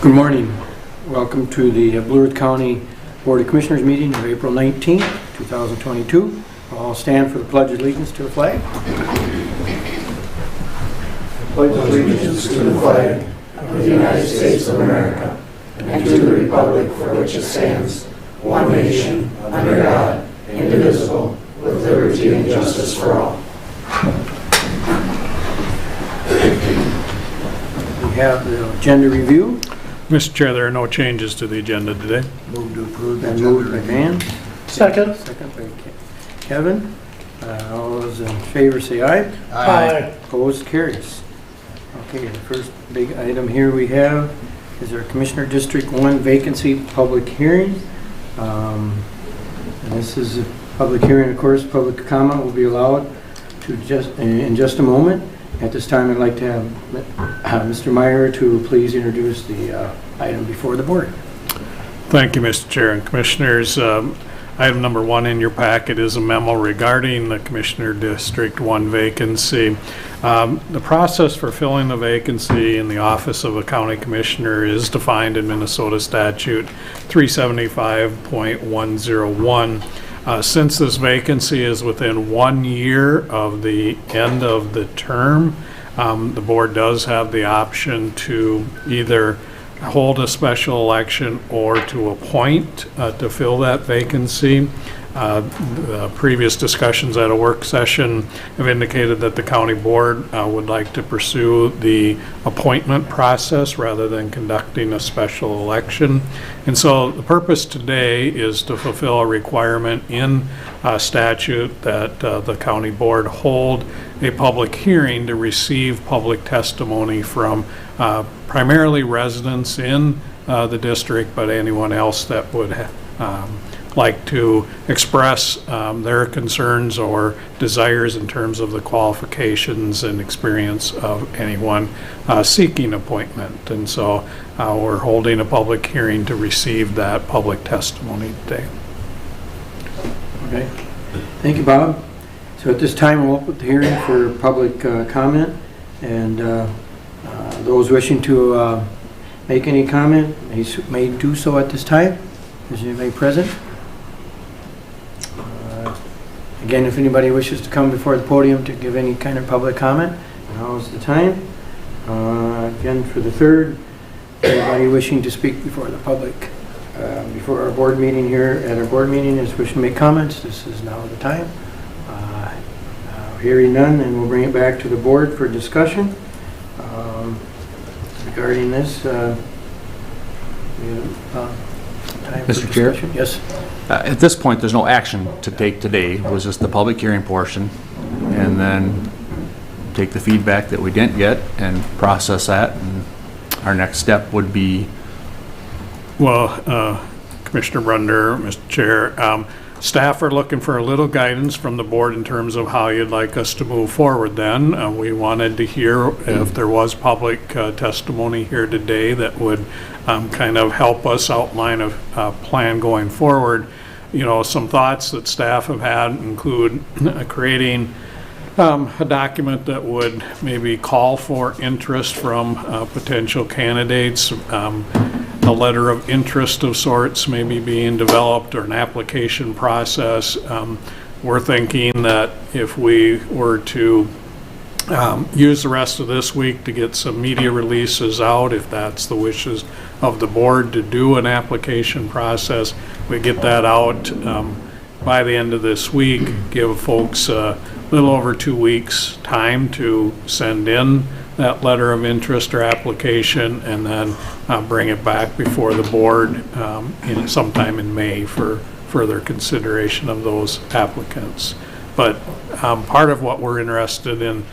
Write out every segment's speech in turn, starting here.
Good morning. Welcome to the Blue Earth County Board of Commissioners meeting of April 19, 2022. I'll stand for the Pledge of Allegiance to the flag. Pledge allegiance to the flag of the United States of America and to the republic for which it stands, one nation, under God, indivisible, with liberty and justice for all. We have the agenda review. Mr. Chair, there are no changes to the agenda today. Move to approve. Been moved by Dan. Second. Second by Kevin. All those in favor say aye. Aye. Opposed, carries. Okay, the first big item here we have is our Commissioner District 1 vacancy public hearing. And this is a public hearing, of course. Public comment will be allowed to in just a moment. At this time, I'd like to have Mr. Meyer to please introduce the item before the board. Thank you, Mr. Chair and Commissioners. Item number 1 in your packet is a memo regarding the Commissioner District 1 vacancy. The process for filling the vacancy in the office of a county commissioner is defined in Minnesota Statute 375.101. Since this vacancy is within 1 year of the end of the term, the board does have the option to either hold a special election or to appoint to fill that vacancy. The previous discussions at a work session have indicated that the county board would like to pursue the appointment process rather than conducting a special election. And so the purpose today is to fulfill a requirement in statute that the county board hold a public hearing to receive public testimony from primarily residents in the district, but anyone else that would like to express their concerns or desires in terms of the qualifications and experience of anyone seeking appointment. And so we're holding a public hearing to receive that public testimony today. Okay. Thank you, Bob. So at this time, we'll open the hearing for public comment. And those wishing to make any comment may do so at this time. Is anybody present? Again, if anybody wishes to come before the podium to give any kind of public comment, now is the time. Again, for the third, anybody wishing to speak before the public, before our board meeting here at our board meeting is wishing to make comments, this is now the time. Hearing none, and we'll bring it back to the board for discussion. Regarding this, Mr. Chair? Yes. At this point, there's no action to take today. It was just the public hearing portion, and then take the feedback that we didn't get and process that. And our next step would be... Well, Commissioner Brunder, Mr. Chair, staff are looking for a little guidance from the board in terms of how you'd like us to move forward then. We wanted to hear if there was public testimony here today that would kind of help us outline a plan going forward. You know, some thoughts that staff have had include creating a document that would maybe call for interest from potential candidates, a letter of interest of sorts maybe being developed, or an application process. We're thinking that if we were to use the rest of this week to get some media releases out, if that's the wishes of the board to do an application process, we get that out by the end of this week, give folks a little over 2 weeks time to send in that letter of interest or application, and then bring it back before the board sometime in May for further consideration of those applicants. But part of what we're interested in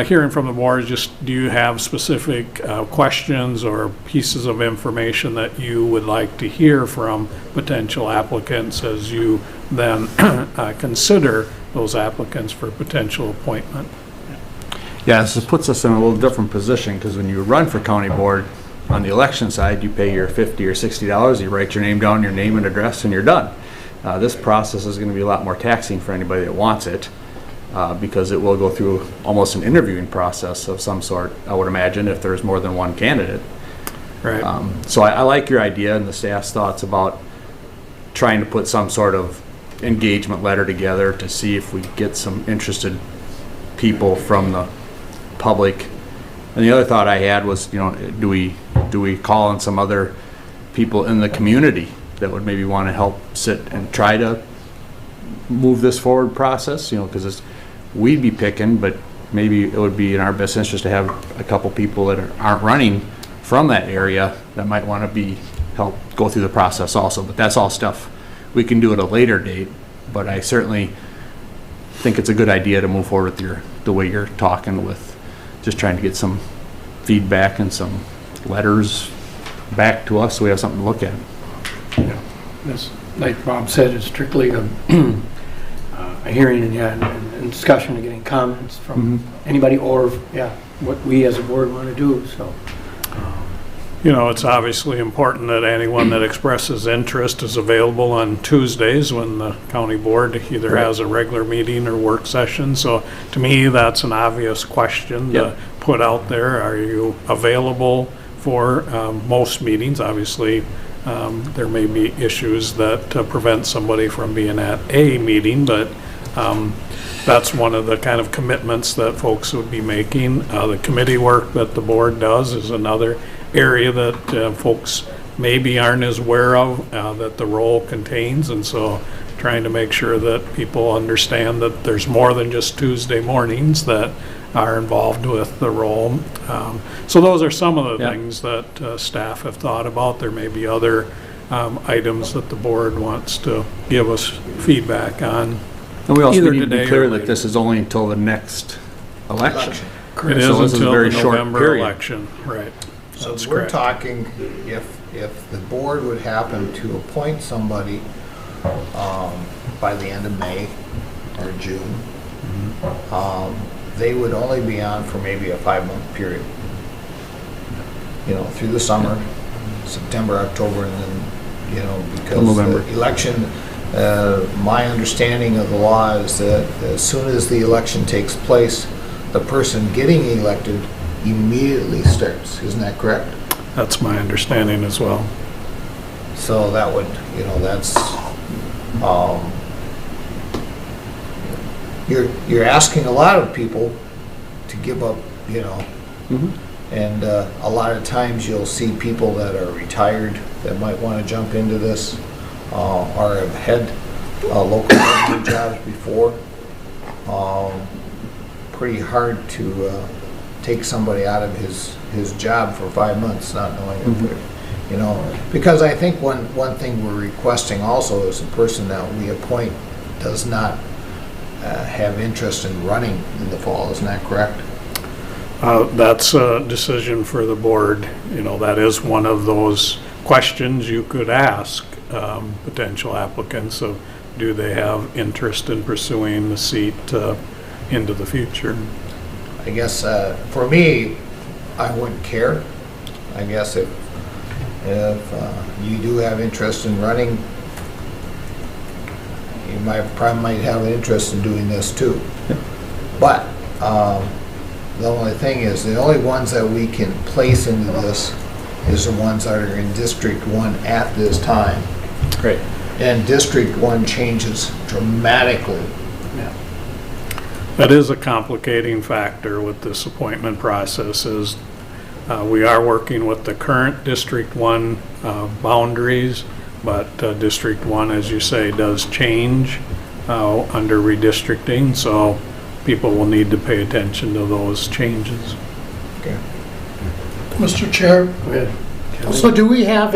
hearing from the board is just, do you have specific questions or pieces of information that you would like to hear from potential applicants as you then consider those applicants for potential appointment? Yeah, this puts us in a little different position, because when you run for county board, on the election side, you pay your $50 or $60, you write your name down, your name and address, and you're done. This process is going to be a lot more taxing for anybody that wants it, because it will go through almost an interviewing process of some sort, I would imagine, if there's more than one candidate. Right. So I like your idea and the staff's thoughts about trying to put some sort of engagement letter together to see if we get some interested people from the public. And the other thought I had was, do we call on some other people in the community that would maybe want to help sit and try to move this forward process, because we'd be picking, but maybe it would be in our best interest to have a couple people that aren't running from that area that might want to help go through the process also. But that's all stuff we can do at a later date. But I certainly think it's a good idea to move forward with the way you're talking, with just trying to get some feedback and some letters back to us so we have something to look at. This, like Bob said, is strictly a hearing and discussion and getting comments from anybody or, what we as a board want to do, so. It's obviously important that anyone that expresses interest is available on Tuesdays when the county board either has a regular meeting or work session. So to me, that's an obvious question to put out there. Are you available for most meetings? Obviously, there may be issues that prevent somebody from being at a meeting, but that's one of the kind of commitments that folks would be making. The committee work that the board does is another area that folks maybe aren't as aware of that the role contains, and so trying to make sure that people understand that there's more than just Tuesday mornings that are involved with the role. So those are some of the things that staff have thought about. There may be other items that the board wants to give us feedback on. And we also Either need to be today clear or that later. this is only until the next election. It is So this is a until very the short November period. election, right? So That's we're correct. talking, if the board would happen to appoint somebody by the end of May or June, they would only be on for maybe a 5-month period. Through the summer, September, October, and then, because November. the election, my understanding of the law is that as soon as the election takes place, the person getting elected immediately starts. Isn't that correct? That's my understanding as well. So that would, that's, you're asking a lot of people to give up, and a lot of times you'll see people that are retired that might want to jump into this, or have had local government jobs before. Pretty hard to take somebody out of his job for 5 months not knowing if they're, because I think one thing we're requesting also is the person that we appoint does not have interest in running in the fall. Isn't that correct? That's a decision for the board. That is one of those questions you could ask potential applicants of, do they have interest in pursuing the seat into the future? I guess for me, I wouldn't care. I guess if you do have interest in running, you probably might have an interest in doing this too. But the only thing is, the only ones that we can place into this is the ones that are in District 1 at this time. Great. And District 1 changes dramatically. That is a complicating factor with this appointment process. Is we are working with the current District 1 boundaries, but District 1, as you say, does change under redistricting, so people will need to pay attention to those changes. Okay. Mr. Chair, Go ahead. so do we have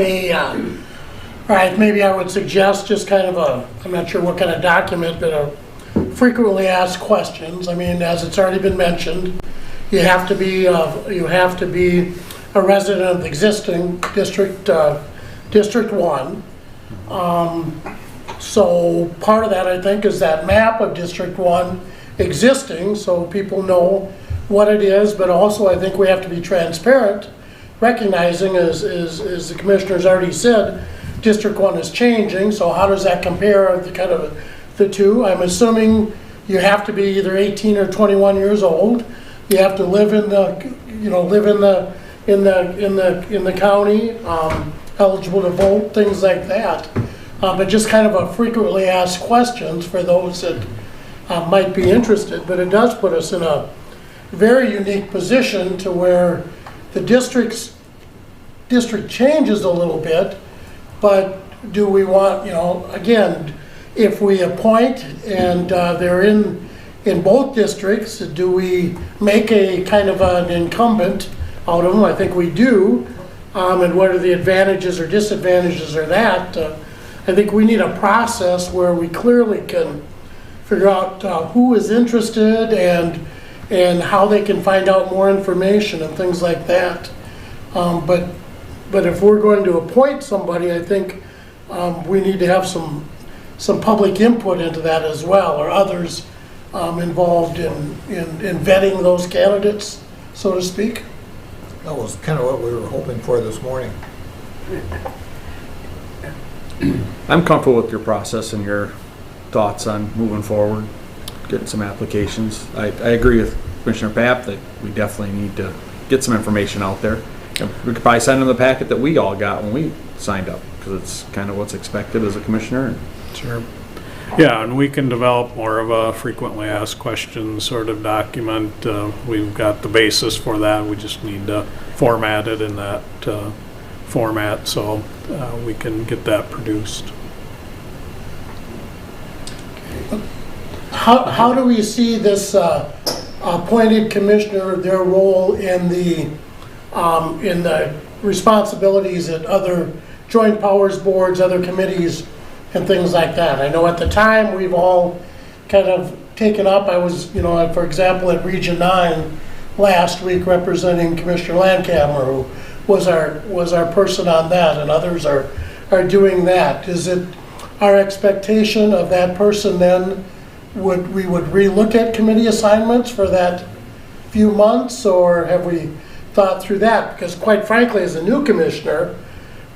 right, maybe I would suggest just kind of I'm not sure what kind of document, but a frequently asked questions. I mean, as it's already been mentioned, you have to be a resident of the existing District 1. So part of that, I think, is that map of District 1 existing, so people know what it is, but also I think we have to be transparent, recognizing, as the commissioner's already said, District 1 is changing, so how does that compare the two? I'm assuming you have to be either 18 or 21 years old. You have to live in the in the county, eligible to vote, things like that. But just kind of a frequently asked questions for those that might be interested. But it does put us in a very unique position to where the district changes a little bit, but do we want, again, if we appoint and they're in both districts, do we make a kind of an incumbent out of them? I think we do. And what are the advantages or disadvantages of that? I think we need a process where we clearly can figure out who is interested and how they can find out more information and things like that. But if we're going to appoint somebody, I think we need to have some public input into that as well, or others involved in vetting those candidates, so to speak. That was kind of what we were hoping for this morning. I'm comfortable with your process and your thoughts on moving forward, getting some applications. I agree with Commissioner Papp that we definitely need to get some information out there. And we could probably send them the packet that we all got when we signed up, because it's kind of what's expected as a commissioner. Sure. Yeah, and we can develop more of a frequently asked questions sort of document. We've got the basis for that. We just need to format it in that format so we can get that produced. How do we see this appointed commissioner, their role in the responsibilities at other joint powers boards, other committees, and things like that? I know at the time we've all kind of taken up. I was, for example, at Region 9 last week representing Commissioner Landcammer, who was our person on that, and others are doing that. Is it our expectation of that person then we would relook at committee assignments for that few months, or have we thought through that? Because quite frankly, as a new commissioner,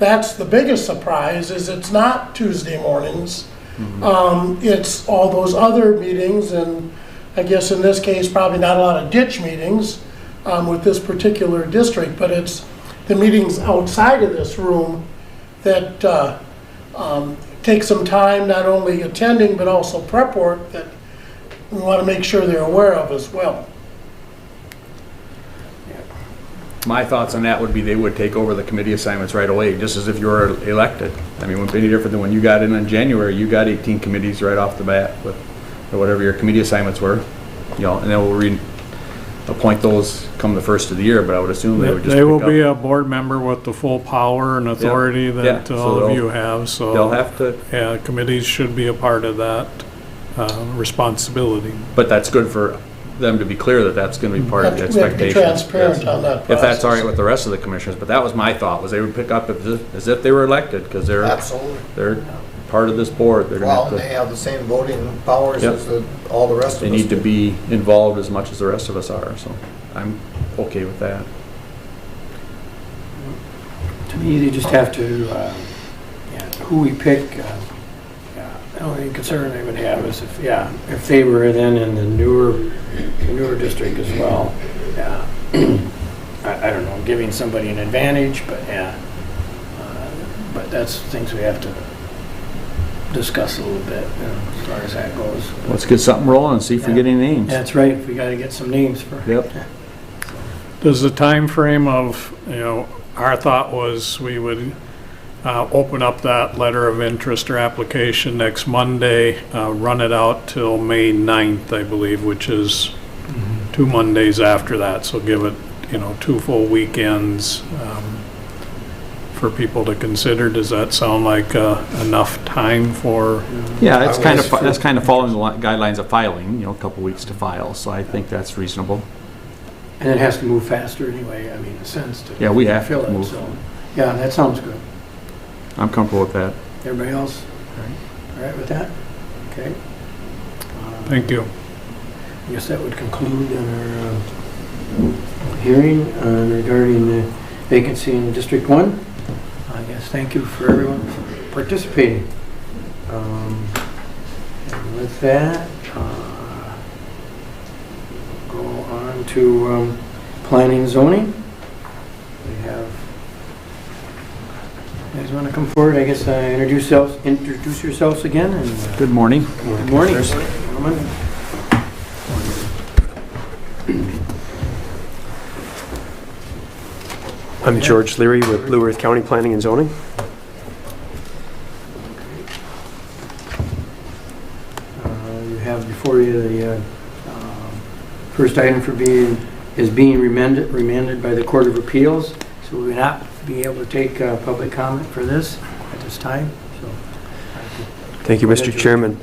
that's the biggest surprise, is it's not Tuesday mornings. Mm-hmm. It's all those other meetings, and I guess in this case, probably not a lot of ditch meetings with this particular district, but it's the meetings outside of this room that take some time, not only attending, but also prep work that we want to make sure they're aware of as well. My thoughts on that would be they would take over the committee assignments right away, just as if you were elected. I mean, it wouldn't be any different than when you got in January. You got 18 committees right off the bat with or whatever your committee assignments were, and then we'll appoint those come the first of the year. But I would assume they would just they will be a board member with the full power and authority that so all of you have. So they'll have to. Yeah, committees should be a part of that responsibility. But that's good for them to be clear that that's going to be part of the expectation. We have to be transparent on that process. If that's all right with the rest of the commissioners, but that was my thought, was they would pick up as if they were elected, because they're part of this board. They're Well, they have the same voting powers as all the rest of us. They need to be involved as much as the rest of us are, so I'm okay with that. To me, they just have to, who we pick, the only concern I would have is if they were then in the newer district as well. I don't know, giving somebody an advantage, but but that's things we have to discuss a little bit, as far as that goes. Let's get something rolling and see if we get any names. That's right, we got to get some names for. Yep. Does the time frame of, our thought was we would open up that letter of interest or application next Monday, run it out till May 9th, I believe, which is 2 Mondays after that. So give it, 2 full weekends for people to consider. Does that sound like enough time for? Yeah, that's kind of following the guidelines of filing, a couple weeks to file. So I think that's reasonable. And it has to move faster anyway, in a sense to. Yeah, we have fill to it, move. so, yeah, that sounds good. I'm comfortable with that. Everybody else? All right with that? Okay. Thank you. I guess that would conclude our hearing regarding the vacancy in District 1. I guess thank you for everyone for participating. And with that, go on to planning and zoning. guys want to come forward? I guess introduce yourselves again. And Good morning. good morning, gentlemen. I'm George Leary with Blue Earth County Planning and Zoning. You have before you the first item is being remanded by the Court of Appeals. So we will not be able to take public comment for this at this time. So, Thank you, Mr. Chairman.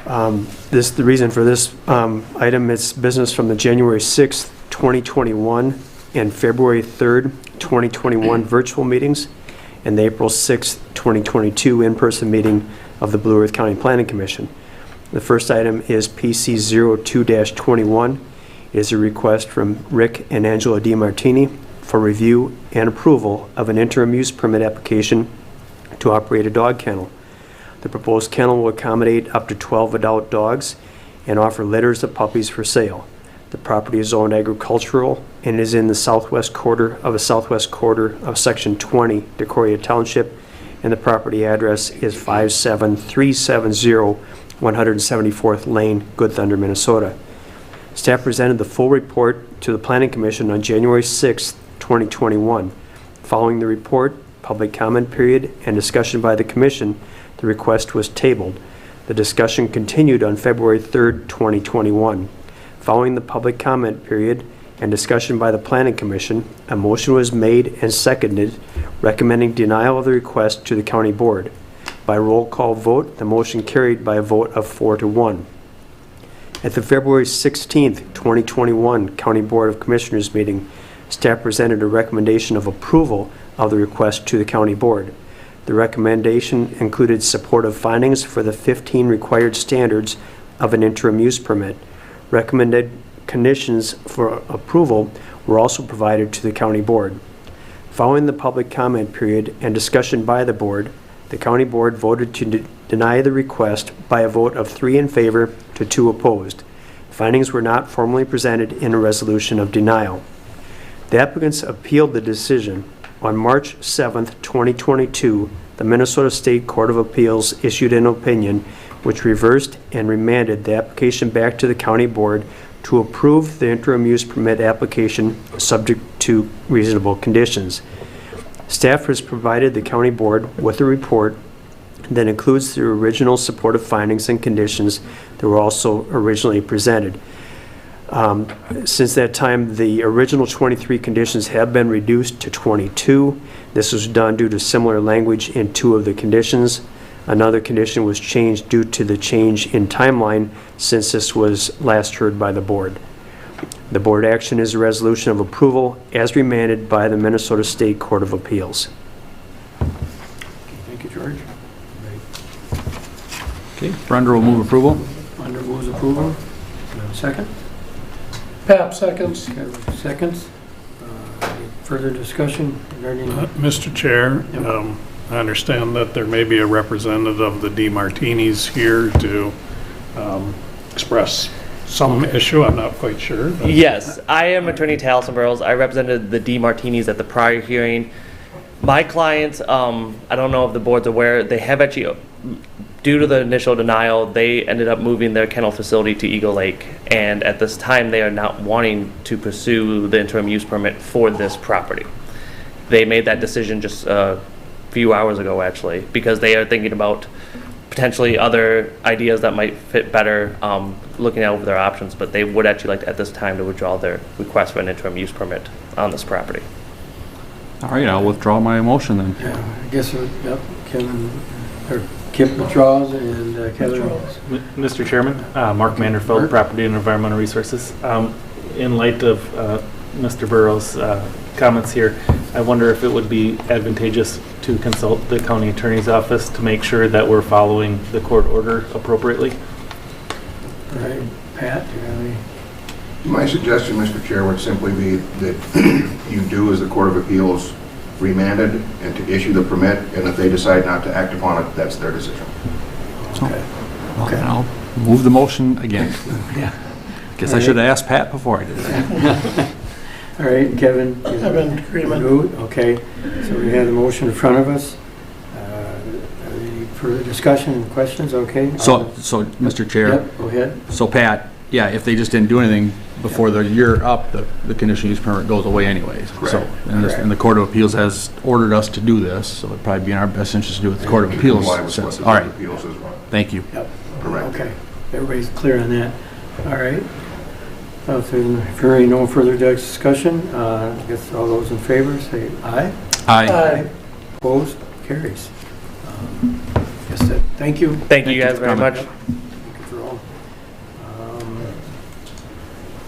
The reason for this item is business from the January 6th, 2021 and February 3rd, 2021 virtual meetings and the April 6th, 2022 in-person meeting of the Blue Earth County Planning Commission. The first item is PC 02-21. It is a request from Rick and Angela DiMartini for review and approval of an interim use permit application to operate a dog kennel. The proposed kennel will accommodate up to 12 adult dogs and offer litters of puppies for sale. The property is zoned agricultural and is in the southwest quarter of Section 20, Decoria Township, and the property address is 57370 174th Lane, Good Thunder, Minnesota. Staff presented the full report to the Planning Commission on January 6, 2021. Following the report, public comment period, and discussion by the Commission, the request was tabled. The discussion continued on February 3, 2021. Following the public comment period and discussion by the Planning Commission, a motion was made and seconded recommending denial of the request to the County Board. By roll call vote, the motion carried by a vote of 4-1. At the February 16, 2021 County Board of Commissioners meeting, staff presented a recommendation of approval of the request to the County Board. The recommendation included supportive findings for the 15 required standards of an interim use permit. Recommended conditions for approval were also provided to the County Board. Following the public comment period and discussion by the Board, the County Board voted to deny the request by a vote of 3 in favor to 2 opposed. Findings were not formally presented in a resolution of denial. The applicants appealed the decision. On March 7, 2022, the Minnesota State Court of Appeals issued an opinion which reversed and remanded the application back to the County Board to approve the interim use permit application subject to reasonable conditions. Staff has provided the County Board with a report that includes the original supportive findings and conditions that were also originally presented. Since that time, the original 23 conditions have been reduced to 22. This was done due to similar language in 2 of the conditions. Another condition was changed due to the change in timeline since this was last heard by the Board. The Board action is a resolution of approval as remanded by the Minnesota State Court of Appeals. Thank you, George. Okay, Brenda will move approval. Under moves approval. Second? Pap seconds. Kevin seconds. Any further discussion regarding Mr. Chair, Yep. I understand that there may be a representative of the DiMartinis here to express some issue. I'm not quite sure. but- Yes, I am attorney Taliesin Burrows. I represented the DiMartinis at the prior hearing. My clients, I don't know if the board's aware, they have actually, due to the initial denial, they ended up moving their kennel facility to Eagle Lake. And at this time, they are not wanting to pursue the interim use permit for this property. They made that decision just a few hours ago, actually, because they are thinking about potentially other ideas that might fit better, looking over their options, but they would actually like at this time to withdraw their request for an interim use permit on this property. All right, I'll withdraw my motion then. Yeah, I guess, yep, Kevin, or Kip withdraws and Kevin. Mr. Chairman, Mark Manderfeld, Property and Environmental Resources. In light of Mr. Burrows' comments here, I wonder if it would be advantageous to consult the county attorney's office to make sure that we're following the court order appropriately. All right, Pat, do you have any? My suggestion, Mr. Chair, would simply be that you do as the Court of Appeals remanded and to issue the permit, and if they decide not to act upon it, that's their decision. Okay. Okay, I'll move the motion again. Guess I should have asked Pat before I did that. All right, Kevin. I'm in agreement. Okay, so we have the motion in front of us. further discussion and questions? Okay. So, Mr. Chair, Yep, go ahead. so Pat, yeah, if they just didn't do anything before the year up, the conditional use permit goes away anyways. So, and the Court of Appeals has ordered us to do this, so it'd probably be in our best interest to do what the Court of Appeals says. All right, thank you. Yep. Okay. Everybody's clear on that. All right. If there's no further discussion, I guess all those in favor say aye. Aye. Opposed? Carries. Guess that, thank you. Thank you guys very much. Thank you for all.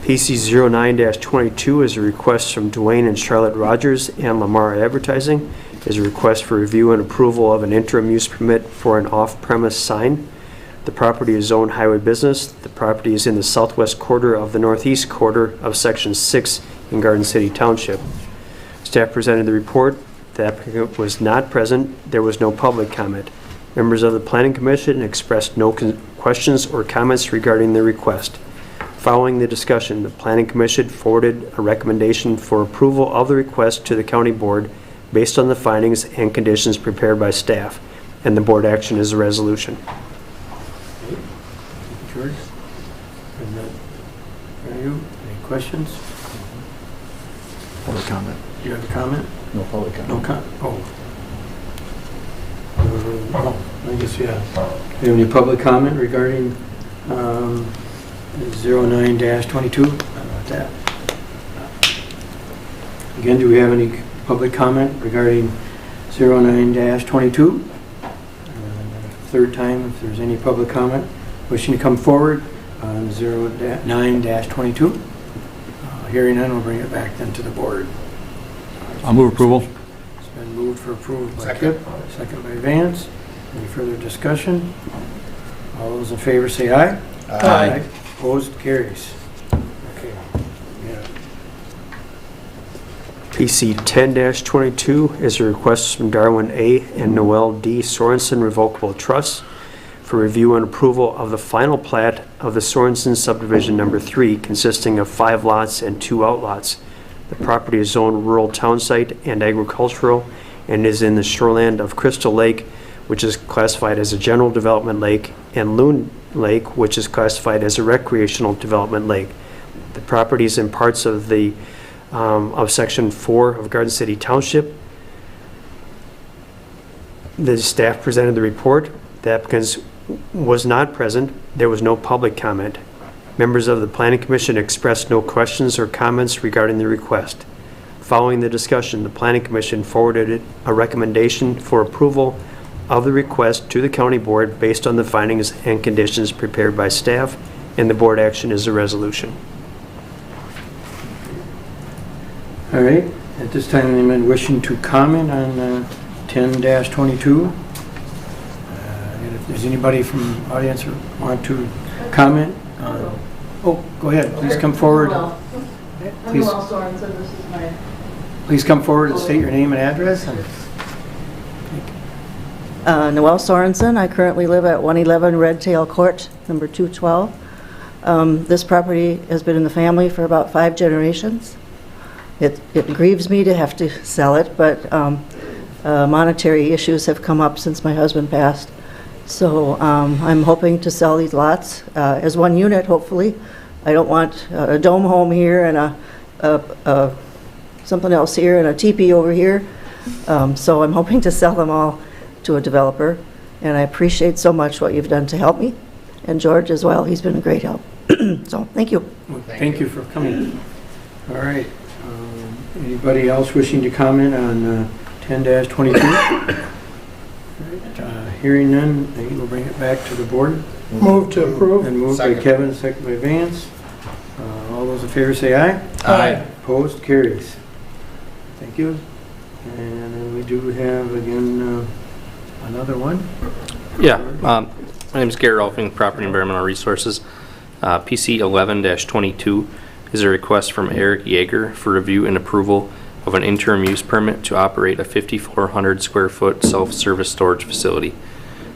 PC 09-22 is a request from Dwayne and Charlotte Rogers and Lamar Advertising. Is a request for review and approval of an interim use permit for an off-premise sign. The property is zoned highway business. The property is in the southwest quarter of the northeast quarter of Section 6 in Garden City Township. Staff presented the report. The applicant was not present. There was no public comment. Members of the Planning Commission expressed no questions or comments regarding the request. Following the discussion, the Planning Commission forwarded a recommendation for approval of the request to the County Board based on the findings and conditions prepared by staff, and the board action is a resolution. George? And are you? Any questions? Public comment. Do you have a comment? No public comment. No comment. I guess, yeah. Do you have any public comment regarding 09-22? How about that? Again, do we have any public comment regarding 09-22? Third time, if there's any public comment wishing to come forward on 09-22. Hearing none, we'll bring it back then to the board. I'll move approval. It's been moved for approval by Kip, second by Vance. Any further discussion? All those in favor say aye. Aye. Opposed? Carries. Okay. Yeah. PC 10-22 is a request from Darwin A. and Noel D. Sorensen Revocable Trust for review and approval of the final plat of the Sorensen Subdivision Number 3, consisting of 5 lots and 2 outlots. The property is zoned rural town site and agricultural and is in the shoreland of Crystal Lake, which is classified as a general development lake, and Loon Lake, which is classified as a recreational development lake. The property is in parts of the of Section 4 of Garden City Township. The staff presented the report. The applicant was not present. There was no public comment. Members of the Planning Commission expressed no questions or comments regarding the request. Following the discussion, the Planning Commission forwarded a recommendation for approval of the request to the County Board based on the findings and conditions prepared by staff, and the board action is a resolution. All right. At this time, anyone wishing to comment on 10-22? And if there's anybody from the audience who want to comment, oh, go ahead. Please come forward. Please, please come forward and state your name and address. Noelle Sorensen. I currently live at 111 Red Tail Court, number 212. This property has been in the family for about 5 generations. It grieves me to have to sell it, but monetary issues have come up since my husband passed. So I'm hoping to sell these lots as one unit, hopefully. I don't want a dome home here and something else here and a teepee over here. So I'm hoping to sell them all to a developer. And I appreciate so much what you've done to help me. And George as well, he's been a great help. So thank you. Well, thank you for coming. All right. Anybody else wishing to comment on 10-22? Hearing none, we'll bring it back to the board. Move to approve. And moved by Kevin, second by Vance. All those in favor say aye. Aye. Opposed? Carries. Thank you. And then we do have, again, another one. Yeah, my name is Garrett Alfing, Property Environmental Resources. PC 11-22 is a request from Eric Yeager for review and approval of an interim use permit to operate a 5,400 square foot self-service storage facility.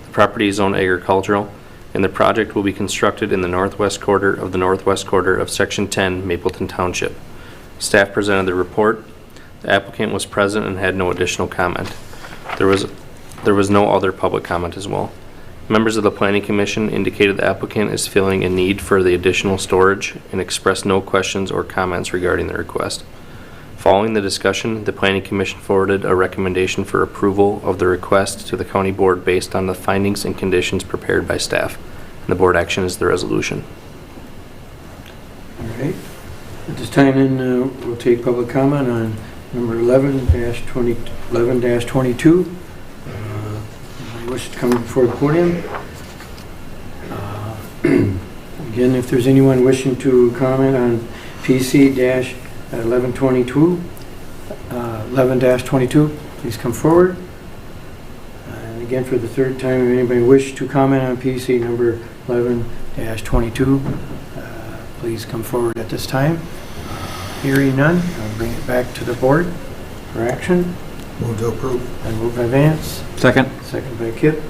The property is zoned agricultural, and the project will be constructed in the northwest quarter of Section 10, Mapleton Township. Staff presented the report. The applicant was present and had no additional comment. There was There was no other public comment as well. Members of the Planning Commission indicated the applicant is feeling a need for the additional storage and expressed no questions or comments regarding the request. Following the discussion, the Planning Commission forwarded a recommendation for approval of the request to the County Board based on the findings and conditions prepared by staff. And the board action is the resolution. All right. At this time, then, we'll take public comment on number 11-20, 11-22. Anybody wish to come before the podium? Again, if there's anyone wishing to comment on PC-1122, 11-22, please come forward. And again, for the third time, if anybody wish to comment on PC number 11-22, please come forward at this time. Hearing none, I'll bring it back to the board for action. Move to approve. And moved by Vance, Second. second by Kip.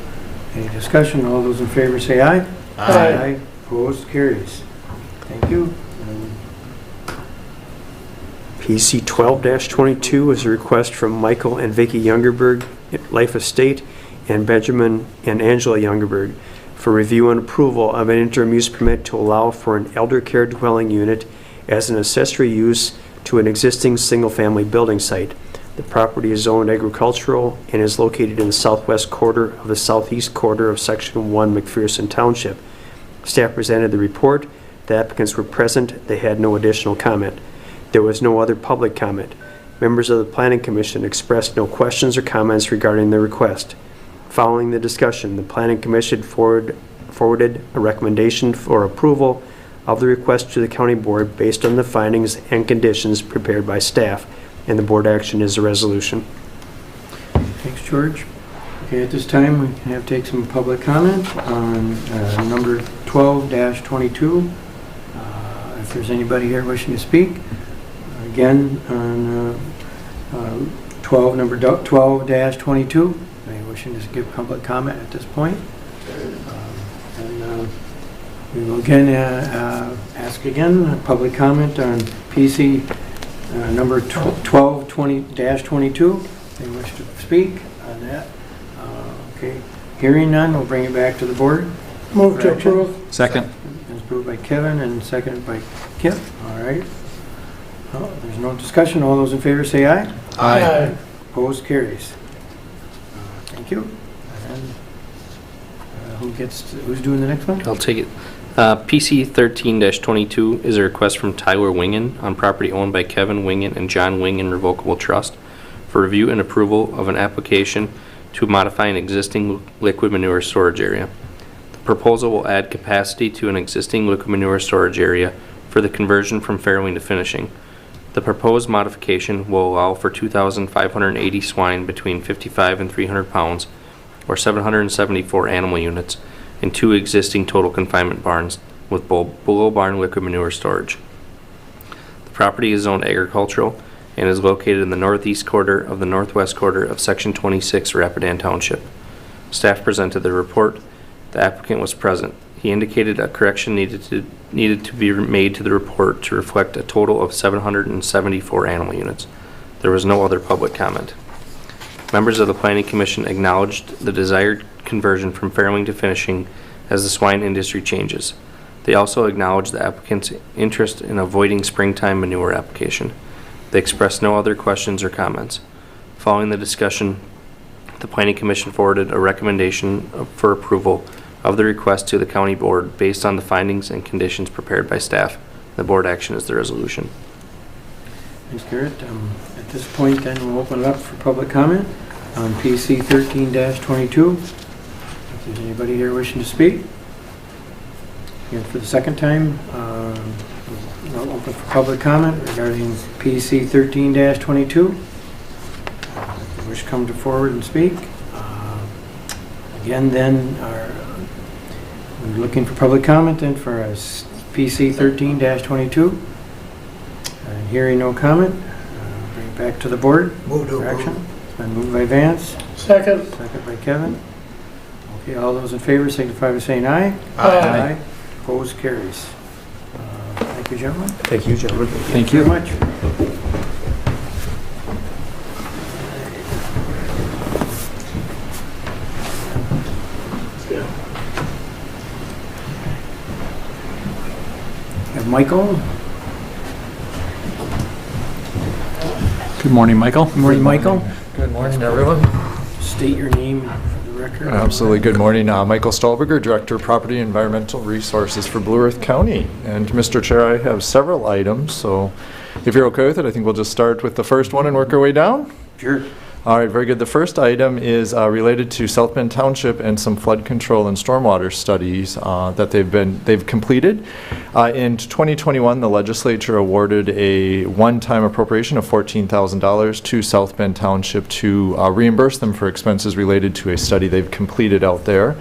Any discussion? All those in favor say aye. Aye. Opposed, carries. Thank you. PC 12-22 is a request from Michael and Vicky Youngerberg, Life Estate, and Benjamin and Angela Youngerberg for review and approval of an interim use permit to allow for an elder care dwelling unit as an accessory use to an existing single-family building site. The property is zoned agricultural and is located in the southwest quarter of the southeast quarter of Section 1 McPherson Township. Staff presented the report. The applicants were present. They had no additional comment. There was no other public comment. Members of the Planning Commission expressed no questions or comments regarding the request. Following the discussion, the Planning Commission forwarded a recommendation for approval of the request to the County Board based on the findings and conditions prepared by staff, and the board action is a resolution. Thanks, George. Okay, at this time, we can take some public comment on number 12-22. If there's anybody here wishing to speak, again, on number 12-22, any wishing to give public comment at this point? We will again ask again public comment on PC number 12-22. They wish to speak on that. Okay, hearing none, we'll bring it back to the board. Move to approve. Second. It's approved by Kevin and seconded by Kip. All right. Well, there's no discussion. All those in favor say aye. Aye. Opposed, carries. Thank you. And who's doing the next one? I'll take it. PC 13-22 is a request from Tyler Wingen on property owned by Kevin Wingen and John Wingen Revocable Trust for review and approval of an application to modify an existing liquid manure storage area. The proposal will add capacity to an existing liquid manure storage area for the conversion from farrowing to finishing. The proposed modification will allow for 2,580 swine between 55 and 300 pounds, or 774 animal units, in 2 existing total confinement barns with below barn liquid manure storage. The property is zoned agricultural and is located in the northeast quarter of the northwest quarter of Section 26 Rapidan Township. Staff presented the report. The applicant was present. He indicated a correction needed to be made to the report to reflect a total of 774 animal units. There was no other public comment. Members of the Planning Commission acknowledged the desired conversion from farrowing to finishing as the swine industry changes. They also acknowledged the applicant's interest in avoiding springtime manure application. They expressed no other questions or comments. Following the discussion, the Planning Commission forwarded a recommendation for approval of the request to the County Board based on the findings and conditions prepared by staff. The board action is the resolution. Thanks, Garrett. At this point, then, we'll open it up for public comment on PC 13-22. If there's anybody here wishing to speak. And for the second time, we'll open for public comment regarding PC 13-22. If you wish to come forward and speak. Again, then, we're looking for public comment then for PC 13-22. Hearing no comment, bring it back to the board. Move to for action. approve. It's been moved by Vance, Second. second by Kevin. Okay, all those in favor signify by saying aye. Aye. Opposed, carries. Thank you, gentlemen. Thank you, gentlemen. Thank you very much. Michael. Good morning, Michael. Good morning, Michael. Good morning, everyone. State your name for the record. Absolutely. Good morning. Michael Stahlberger, Director of Property and Environmental Resources for Blue Earth County. And Mr. Chair, I have several items, so if you're okay with it, I think we'll just start with the first one and work our way down. Sure. All right, very good. The first item is related to South Bend Township and some flood control and stormwater studies that they've completed. In 2021, the legislature awarded a one-time appropriation of $14,000 to South Bend Township to reimburse them for expenses related to a study they've completed out there.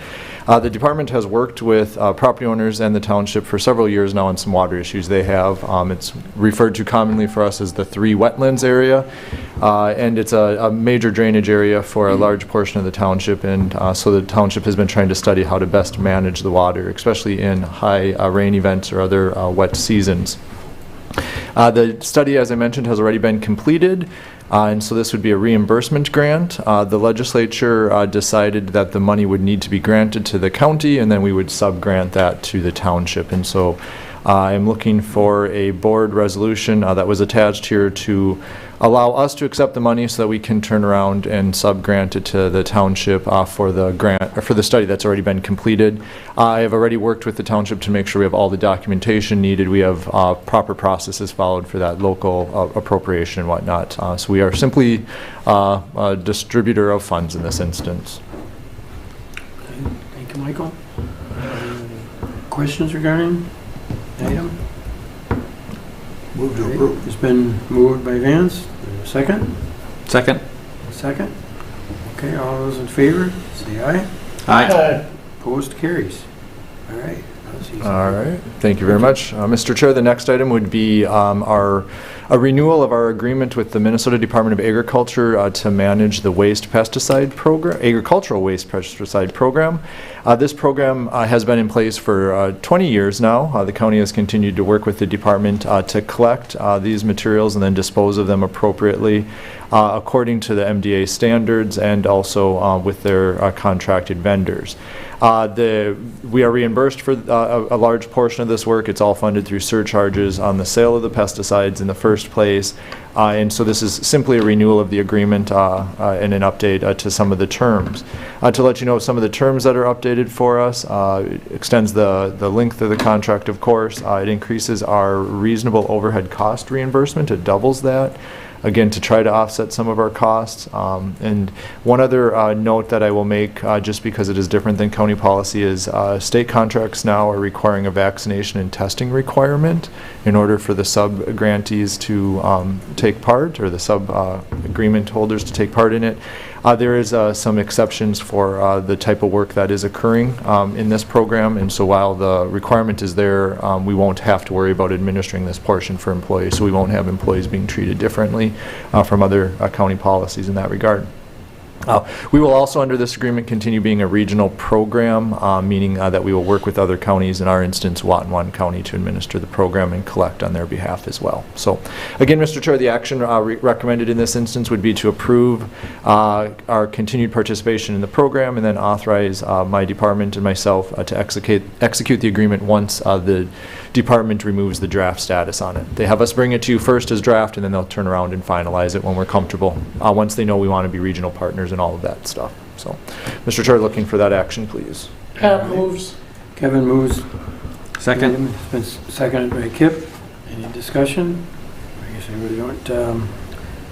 The department has worked with property owners and the township for several years now on some water issues they have. It's referred to commonly for us as the 3 wetlands area, and it's a major drainage area for a large portion of the township, and so the township has been trying to study how to best manage the water, especially in high rain events or other wet seasons. The study, as I mentioned, has already been completed. And so this would be a reimbursement grant. The legislature decided that the money would need to be granted to the county, and then we would sub-grant that to the township. And so I'm looking for a board resolution that was attached here to allow us to accept the money so that we can turn around and sub-grant it to the township for the grant, or for the study that's already been completed. I have already worked with the township to make sure we have all the documentation needed. We have proper processes followed for that local appropriation and whatnot. So we are simply a distributor of funds in this instance. Okay. Thank you, Michael. Questions regarding the item? Move to approve. It's been moved by Vance. Second? Second. Second. Okay, all those in favor, say aye. Aye. Opposed, carries. All right. That's easy. All right, thank you very much. Mr. Chair, the next item would be a renewal of our agreement with the Minnesota Department of Agriculture to manage the waste pesticide program, agricultural waste pesticide program. This program has been in place for 20 years now. The county has continued to work with the department to collect these materials and then dispose of them appropriately according to the MDA standards and also with their contracted vendors. We are reimbursed for a large portion of this work. It's all funded through surcharges on the sale of the pesticides in the first place. And so this is simply a renewal of the agreement and an update to some of the terms. To let you know some of the terms that are updated for us, it extends the length of the contract, of course. It increases our reasonable overhead cost reimbursement. It doubles that. Again, to try to offset some of our costs. And one other note that I will make, just because it is different than county policy, is state contracts now are requiring a vaccination and testing requirement in order for the sub-grantees to take part, or the sub-agreement holders to take part in it. There is some exceptions for the type of work that is occurring in this program, and so while the requirement is there, we won't have to worry about administering this portion for employees, so we won't have employees being treated differently from other county policies in that regard. We will also, under this agreement, continue being a regional program, meaning that we will work with other counties, in our instance, Watonwan County, to administer the program and collect on their behalf as well. So, again, Mr. Chair, the action recommended in this instance would be to approve our continued participation in the program and then authorize my department and myself to execute the agreement once the department removes the draft status on it. They have us bring it to you first as draft, and then they'll turn around and finalize it when we're comfortable, once they know we want to be regional partners and all of that stuff. So, Mr. Chair, looking for that action, please. Pat moves. Kevin moves. Second. It's been seconded by Kip. Any discussion? I guess everybody don't.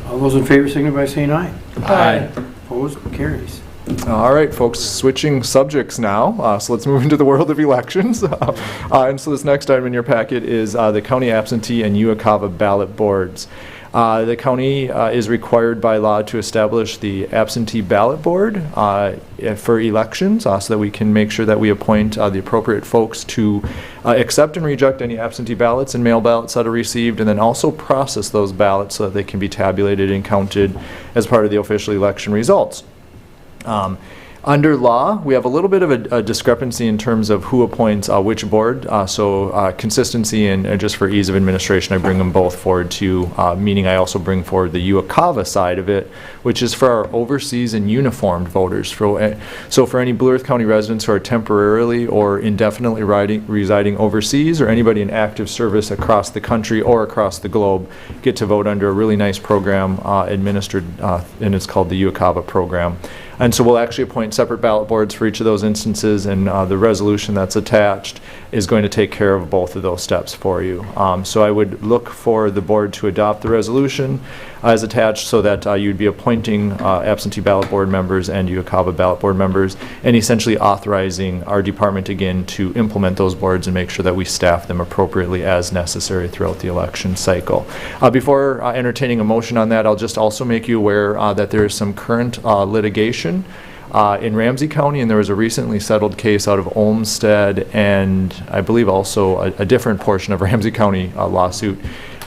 All those in favor signify by saying aye. Aye. Opposed? Carries. All right, folks, switching subjects now. So let's move into the world of elections. And so this next item in your packet is the county absentee and Uakava ballot boards. The county is required by law to establish the absentee ballot board for elections so that we can make sure that we appoint the appropriate folks to accept and reject any absentee ballots and mail ballots that are received, and then also process those ballots so that they can be tabulated and counted as part of the official election results. Under law, we have a little bit of a discrepancy in terms of who appoints which board. So consistency and just for ease of administration, I bring them both forward to, meaning I also bring forward the UACAVA side of it, which is for our overseas and uniformed voters. So for any Blue Earth County residents who are temporarily or indefinitely residing overseas, or anybody in active service across the country or across the globe, get to vote under a really nice program administered, and it's called the UACAVA program. And so we'll actually appoint separate ballot boards for each of those instances, and the resolution that's attached is going to take care of both of those steps for you. So I would look for the board to adopt the resolution as attached, so that you'd be appointing absentee ballot board members and UACAVA ballot board members, and essentially authorizing our department again to implement those boards and make sure that we staff them appropriately as necessary throughout the election cycle. Before entertaining a motion on that, I'll just also make you aware that there is some current litigation in Ramsey County, and there was a recently settled case out of Olmsted and I believe also a different portion of Ramsey County lawsuit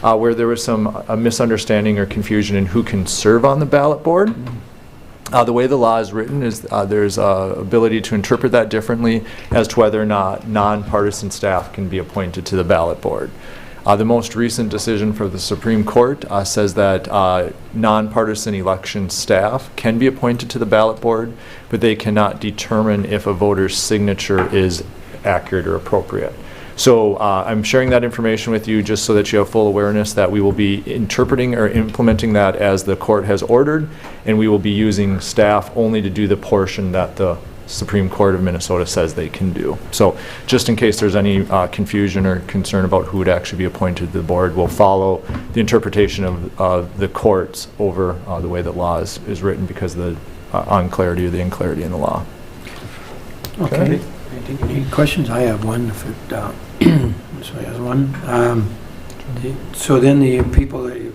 where there was some misunderstanding or confusion in who can serve on the ballot board. The way the law is written is there's ability to interpret that differently as to whether or not nonpartisan staff can be appointed to the ballot board. The most recent decision for the Supreme Court says that nonpartisan election staff can be appointed to the ballot board, but they cannot determine if a voter's signature is accurate or appropriate. So I'm sharing that information with you just so that you have full awareness that we will be interpreting or implementing that as the court has ordered, and we will be using staff only to do the portion that the Supreme Court of Minnesota says they can do. So just in case there's any confusion or concern about who would actually be appointed to the board, we'll follow the interpretation of the courts over the way that law is written because of the unclarity or the inclarity in the law. Okay. Any questions? I have one. If it, so has one. So then the people that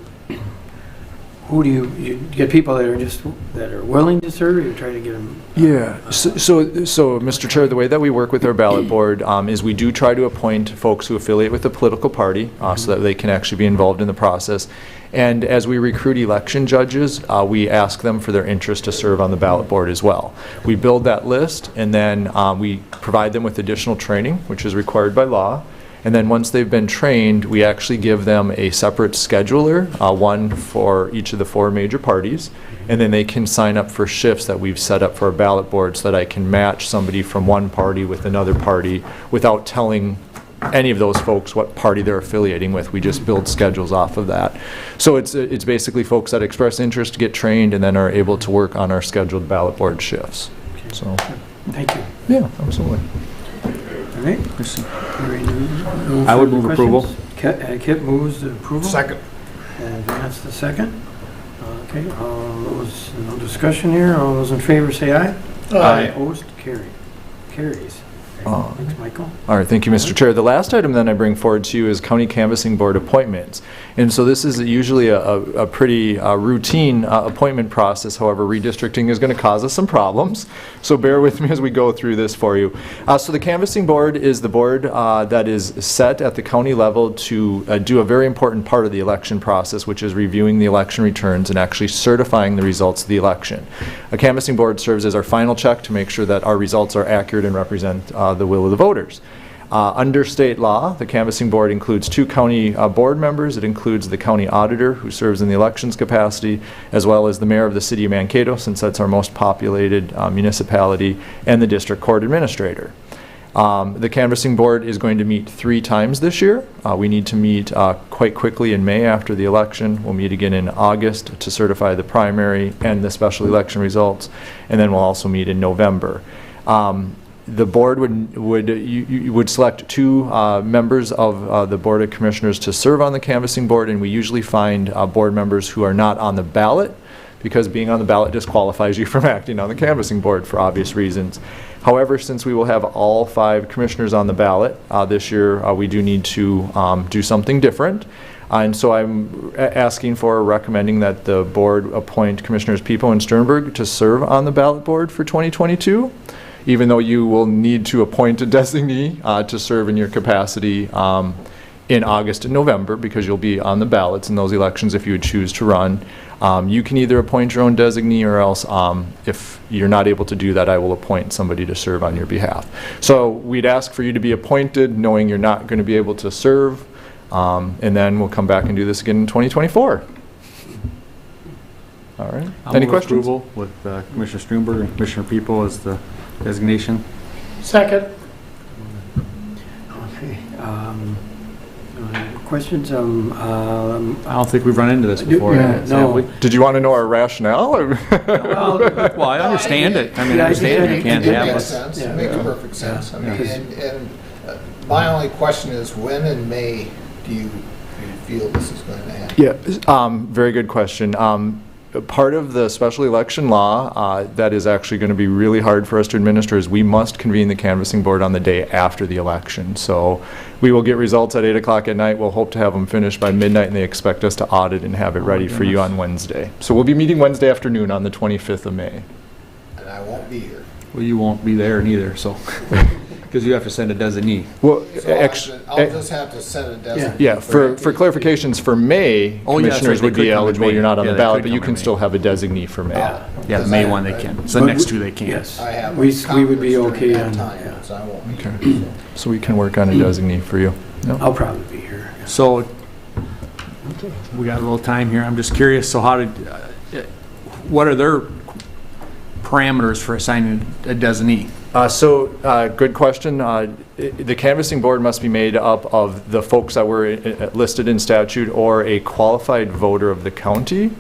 who do you get people that are willing to serve, or you try to get them? Yeah. So, Mr. Chair, the way that we work with our ballot board is we do try to appoint folks who affiliate with a political party so that they can actually be involved in the process. And as we recruit election judges, we ask them for their interest to serve on the ballot board as well. We build that list, and then we provide them with additional training, which is required by law. And then once they've been trained, we actually give them a separate scheduler, one for each of the 4 major parties. And then they can sign up for shifts that we've set up for our ballot board so that I can match somebody from one party with another party without telling any of those folks what party they're affiliating with. We just build schedules off of that. So it's basically folks that express interest, get trained, and then are able to work on our scheduled ballot board shifts. Okay. So, thank you. yeah, absolutely. All right. No I would further move approval. questions? Kip moves the approval. Second. And that's the second. Okay, all those, no discussion here. All those in favor say aye. Aye. Opposed? Carries. Thanks, Michael. All right, thank you, Mr. Chair. The last item then I bring forward to you is County Canvassing Board appointments. And so this is usually a pretty routine appointment process. However, redistricting is going to cause us some problems. So bear with me as we go through this for you. So the Canvassing Board is the board that is set at the county level to do a very important part of the election process, which is reviewing the election returns and actually certifying the results of the election. A Canvassing Board serves as our final check to make sure that our results are accurate and represent the will of the voters. Under state law, the Canvassing Board includes 2 county board members. It includes the county auditor, who serves in the elections capacity, as well as the mayor of the city of Mankato, since that's our most populated municipality, and the district court administrator. The Canvassing Board is going to meet 3 times this year. We need to meet quite quickly in May after the election. We'll meet again in August to certify the primary and the special election results, and then we'll also meet in November. The board would select 2 members of the Board of Commissioners to serve on the Canvassing Board, and we usually find board members who are not on the ballot, because being on the ballot disqualifies you from acting on the Canvassing Board for obvious reasons. However, since we will have all 5 commissioners on the ballot this year, we do need to do something different. And so I'm asking for, recommending that the board appoint Commissioners Pepo and Sternberg to serve on the ballot board for 2022. Even though you will need to appoint a designee to serve in your capacity in August and November, because you'll be on the ballots in those elections if you would choose to run. You can either appoint your own designee, or else if you're not able to do that, I will appoint somebody to serve on your behalf. So we'd ask for you to be appointed knowing you're not going to be able to serve, and then we'll come back and do this again in 2024. All right. I'll Any move questions? approval with Commissioner Strumberg and Commissioner People as the designation. Second. Okay. Questions? I don't think we've run into this before. Yeah, have no. we? Did you want to know our rationale? Or Well, I understand it. I mean, I Yeah, understand it- you can't it have makes it. sense. Yeah. It makes perfect sense. I mean, Because- and my only question is, when in May do you feel this is going to happen? Yeah, very good question. Part of the special election law that is actually going to be really hard for us to administer is we must convene the canvassing board on the day after the election. So we will get results at 8 o'clock at night. We'll hope to have them finished by midnight, and they expect us to audit and have it ready for you on Wednesday. So we'll be meeting Wednesday afternoon on the 25th of May. And I won't be here. Well, you won't be there neither, so, because you have to send a designee. Well, So I'll just have to set a designate. yeah, for clarifications, for May, Oh, yeah, that's commissioners right, would they could be come in eligible. May. You're not on Yeah, the they ballot, could but you come can in May. still have a designee for May. Yeah, the Because May I- one they can. So the But next we- two they can't. Yes. I have We a would be conference okay during on, that time, yeah. so I won't be Okay. here. So we can work on a designee for you. Yep. I'll probably be here. So, we got a little time here. I'm just curious, so how did, what are their parameters for assigning a designee? Good question. The canvassing board must be made up of the folks that were listed in statute or a qualified voter of the county.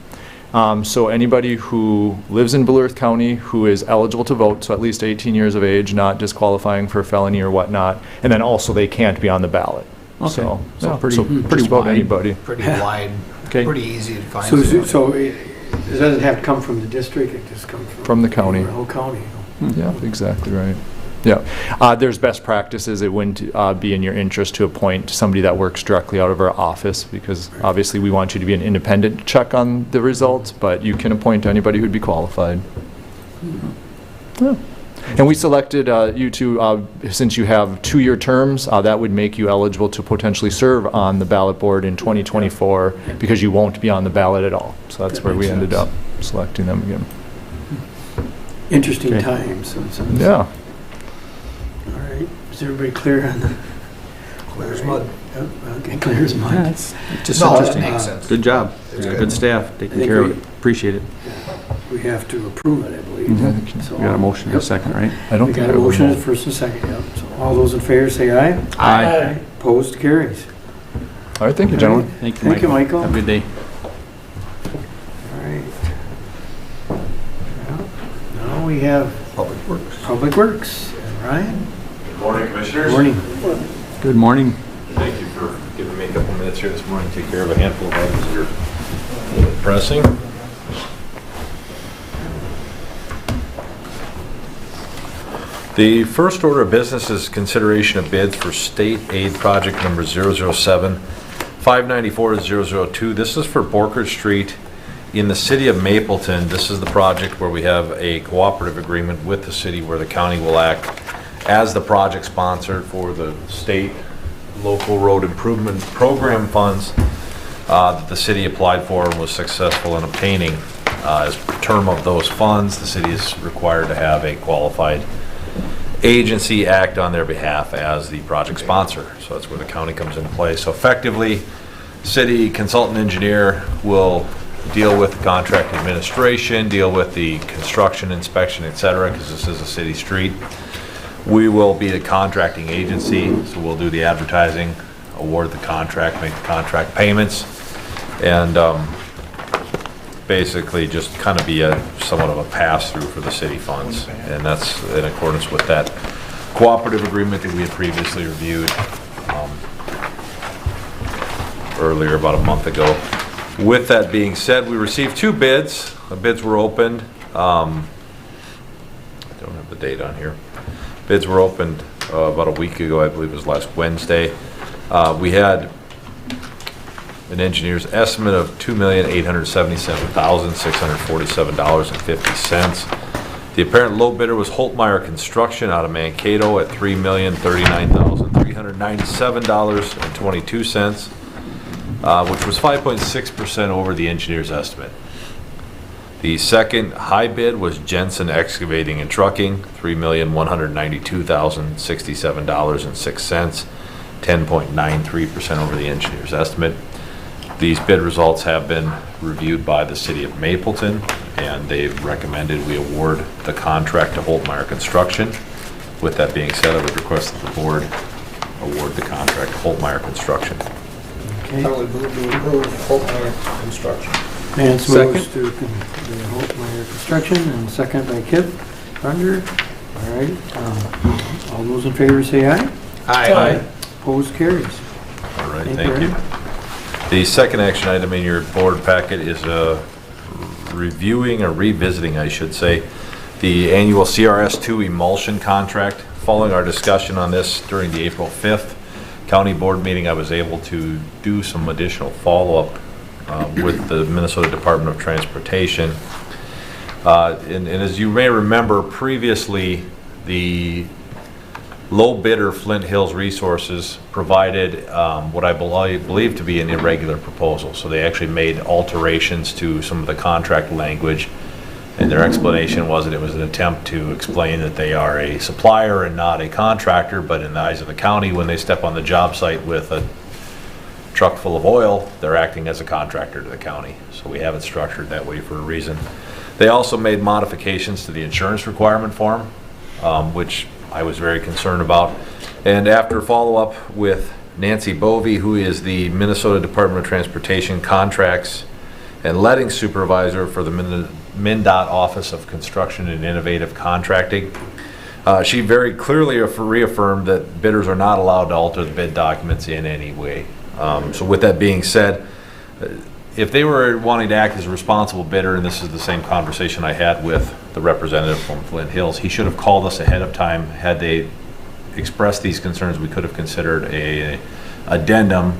So anybody who lives in Blue Earth County who is eligible to vote, so at least 18 years of age, not disqualifying for a felony or whatnot, and then also they can't be on the ballot. Okay. So So pretty- just pretty about wide. anybody. Pretty wide, Okay. pretty easy to find. So it doesn't have to come from the district, it just comes From the county. The whole county. Yeah, exactly right. Yeah. There's best practices. It wouldn't be in your interest to appoint somebody that works directly out of our office, because obviously we want you to be an independent check on the results, but you can appoint anybody who'd be qualified. Yeah. And we selected you two, since you have 2-year terms, that would make you eligible to potentially serve on the ballot board in 2024, because you won't be on the ballot at all. So that's That where we makes ended sense. up selecting them again. Interesting Okay. times. Yeah. All right, is everybody clear on the? Clear as mud. Yep, okay, clear as mud. It's just No, that interesting. makes sense. Good job. It's You got good. good staff I taking think care of we- it. Appreciate it. We have to approve it, I believe. Mhm. So- We got a motion in a Yep. second, right? I don't We think got I a would motion, know. first and second, yep. So all those in favor say aye. Aye. Opposed, carries. All right, thank you, gentlemen. Thank you, Thank you, Michael. Have a good day. All right. Well, now we have Public Works. Ryan? Good morning, Commissioners. Morning. Good morning. Thank you for giving me a couple minutes here this morning to take care of a handful of items that are a little bit pressing. The first order of business is consideration of bids for state aid project number 007, 594-002. This is for Borker Street in the city of Mapleton. This is the project where we have a cooperative agreement with the city where the county will act as the project sponsor for the state local road improvement program funds that the city applied for and was successful in obtaining. As term of those funds, the city is required to have a qualified agency act on their behalf as the project sponsor. So that's where the county comes into play. So effectively, city consultant engineer will deal with contract administration, deal with the construction inspection, et cetera, because this is a city street. We will be the contracting agency, so we'll do the advertising, award the contract, make the contract payments, and basically just kind of be somewhat of a pass-through for the city funds. And that's in accordance with that cooperative agreement that we had previously reviewed earlier, about a month ago. With that being said, we received 2 bids. The bids were opened. I don't have the date on here. Bids were opened about a week ago, I believe it was last Wednesday. We had an engineer's estimate of $2,877,647.50. The apparent low bidder was Holtmeyer Construction out of Mankato at $3,039,397.22, which was 5.6% over the engineer's estimate. The second high bid was Jensen Excavating and Trucking, $3,192,067.06, 10.93% over the engineer's estimate. These bid results have been reviewed by the City of Mapleton, and they've recommended we award the contract to Holtmeyer Construction. With that being said, I would request that the board award the contract to Holtmeyer Construction. Okay. I would move to approve Holtmeyer Construction. Vance moves to the Holtmeyer Construction, and second by Kip Thunder. All right, all those in favor say aye. Aye. Opposed, carries. All right, Thank thank you. you. The second action item in your board packet is reviewing or revisiting, I should say, the annual CRS2 emulsion contract. Following our discussion on this during the April 5th county board meeting, I was able to do some additional follow-up with the Minnesota Department of Transportation. And as you may remember, previously the low bidder Flint Hills Resources provided what I believe to be an irregular proposal. So they actually made alterations to some of the contract language, and their explanation was that it was an attempt to explain that they are a supplier and not a contractor, but in the eyes of the county, when they step on the job site with a truck full of oil, they're acting as a contractor to the county. So we have it structured that way for a reason. They also made modifications to the insurance requirement form, which I was very concerned about. And after follow-up with Nancy Bovee, who is the Minnesota Department of Transportation Contracts and Letting Supervisor for the MnDOT Office of Construction and Innovative Contracting, she very clearly reaffirmed that bidders are not allowed to alter the bid documents in any way. So with that being said, if they were wanting to act as a responsible bidder, and this is the same conversation I had with the representative from Flint Hills, he should have called us ahead of time. Had they expressed these concerns, we could have considered a addendum,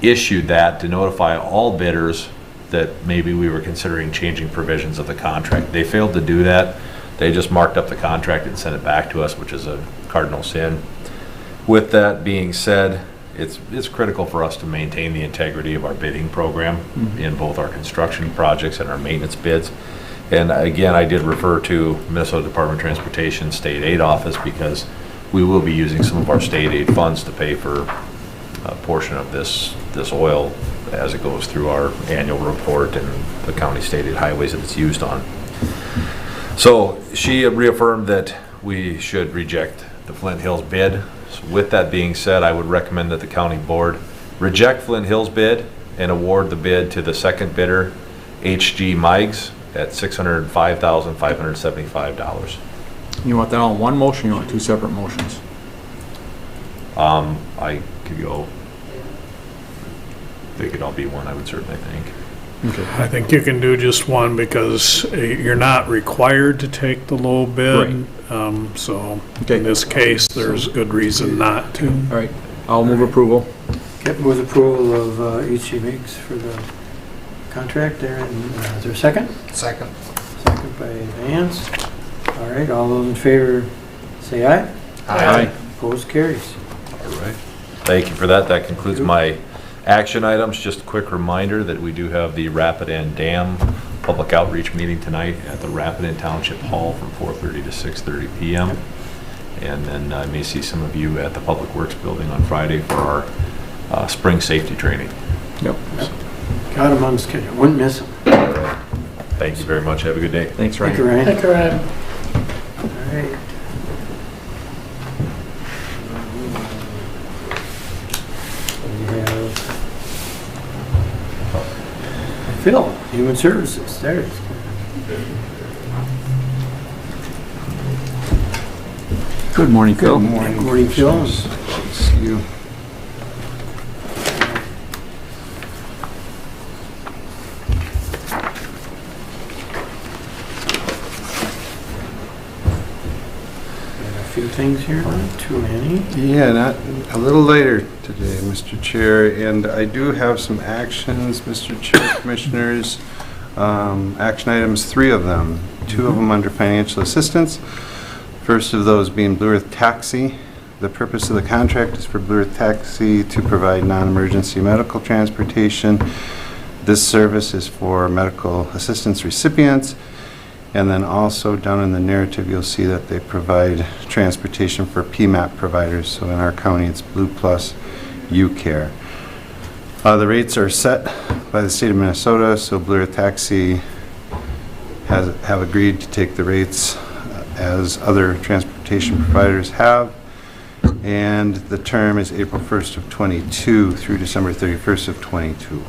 issued that to notify all bidders that maybe we were considering changing provisions of the contract. They failed to do that. They just marked up the contract and sent it back to us, which is a cardinal sin. With that being said, it's critical for us to maintain the integrity of our bidding program in both our construction projects and our maintenance bids. And again, I did refer to Minnesota Department of Transportation State Aid Office, because we will be using some of our state aid funds to pay for a portion of this oil as it goes through our annual report and the county state aid highways that it's used on. So she reaffirmed that we should reject the Flint Hills bid. So with that being said, I would recommend that the county board reject Flint Hills bid and award the bid to the second bidder, HG Meigs, at $605,575. You want that all in one motion, or you want two separate motions? I could go, they could all be one, I would certainly think. Okay. I think you can do just one, because you're not required to take the low bid. So Okay. in this case, there's good reason not to. All right, I'll move approval. Kip with approval of HG Meigs for the contract there, and is there a second? Second. Second by Vance. All right, all those in favor say aye. Aye. Opposed, carries. All right. Thank you for that. That concludes my action items. Just a quick reminder that we do have the Rapidan Dam public outreach meeting tonight at the Rapidan Township Hall from 4:30 to 6:30 p.m. And then I may see some of you at the Public Works Building on Friday for our spring safety training. Yep. Got him on schedule, wouldn't miss him. Thank you very much. Have a good day. Thanks, Thank you, Ryan. Ryan. Thank you, Ryan. All right. We have Phil, Human Services, there it is. Good morning, Phil. Good morning, Phil. See you. A few things here, not too many. Yeah, not a little later today, Mr. Chair, and I do have some actions, Mr. Chair, Commissioners. Action items, 3 of them, 2 of them under financial assistance. First of those being Blue Earth Taxi. The purpose of the contract is for Blue Earth Taxi to provide non-emergency medical transportation This service is for medical assistance recipients. And then also down in the narrative, you'll see that they provide transportation for PMAP providers. So in our county, it's Blue Plus UCare. The rates are set by the state of Minnesota, so Blue Earth Taxi have agreed to take the rates as other transportation providers have. And the term is April 1st of 22 through December 31st of 22.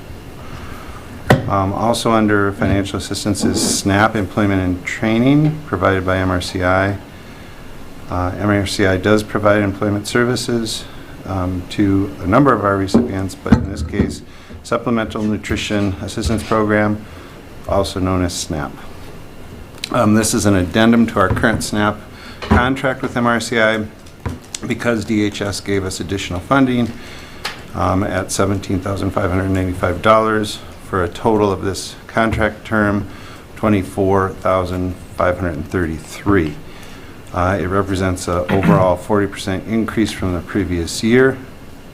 Also under financial assistance is SNAP Employment and Training provided by MRCI. MRCI does provide employment services to a number of our recipients, but in this case, Supplemental Nutrition Assistance Program, also known as SNAP. This is an addendum to our current SNAP contract with MRCI because DHS gave us additional funding at $17,595 for a total of this contract term, $24,533. It represents an overall 40% increase from the previous year,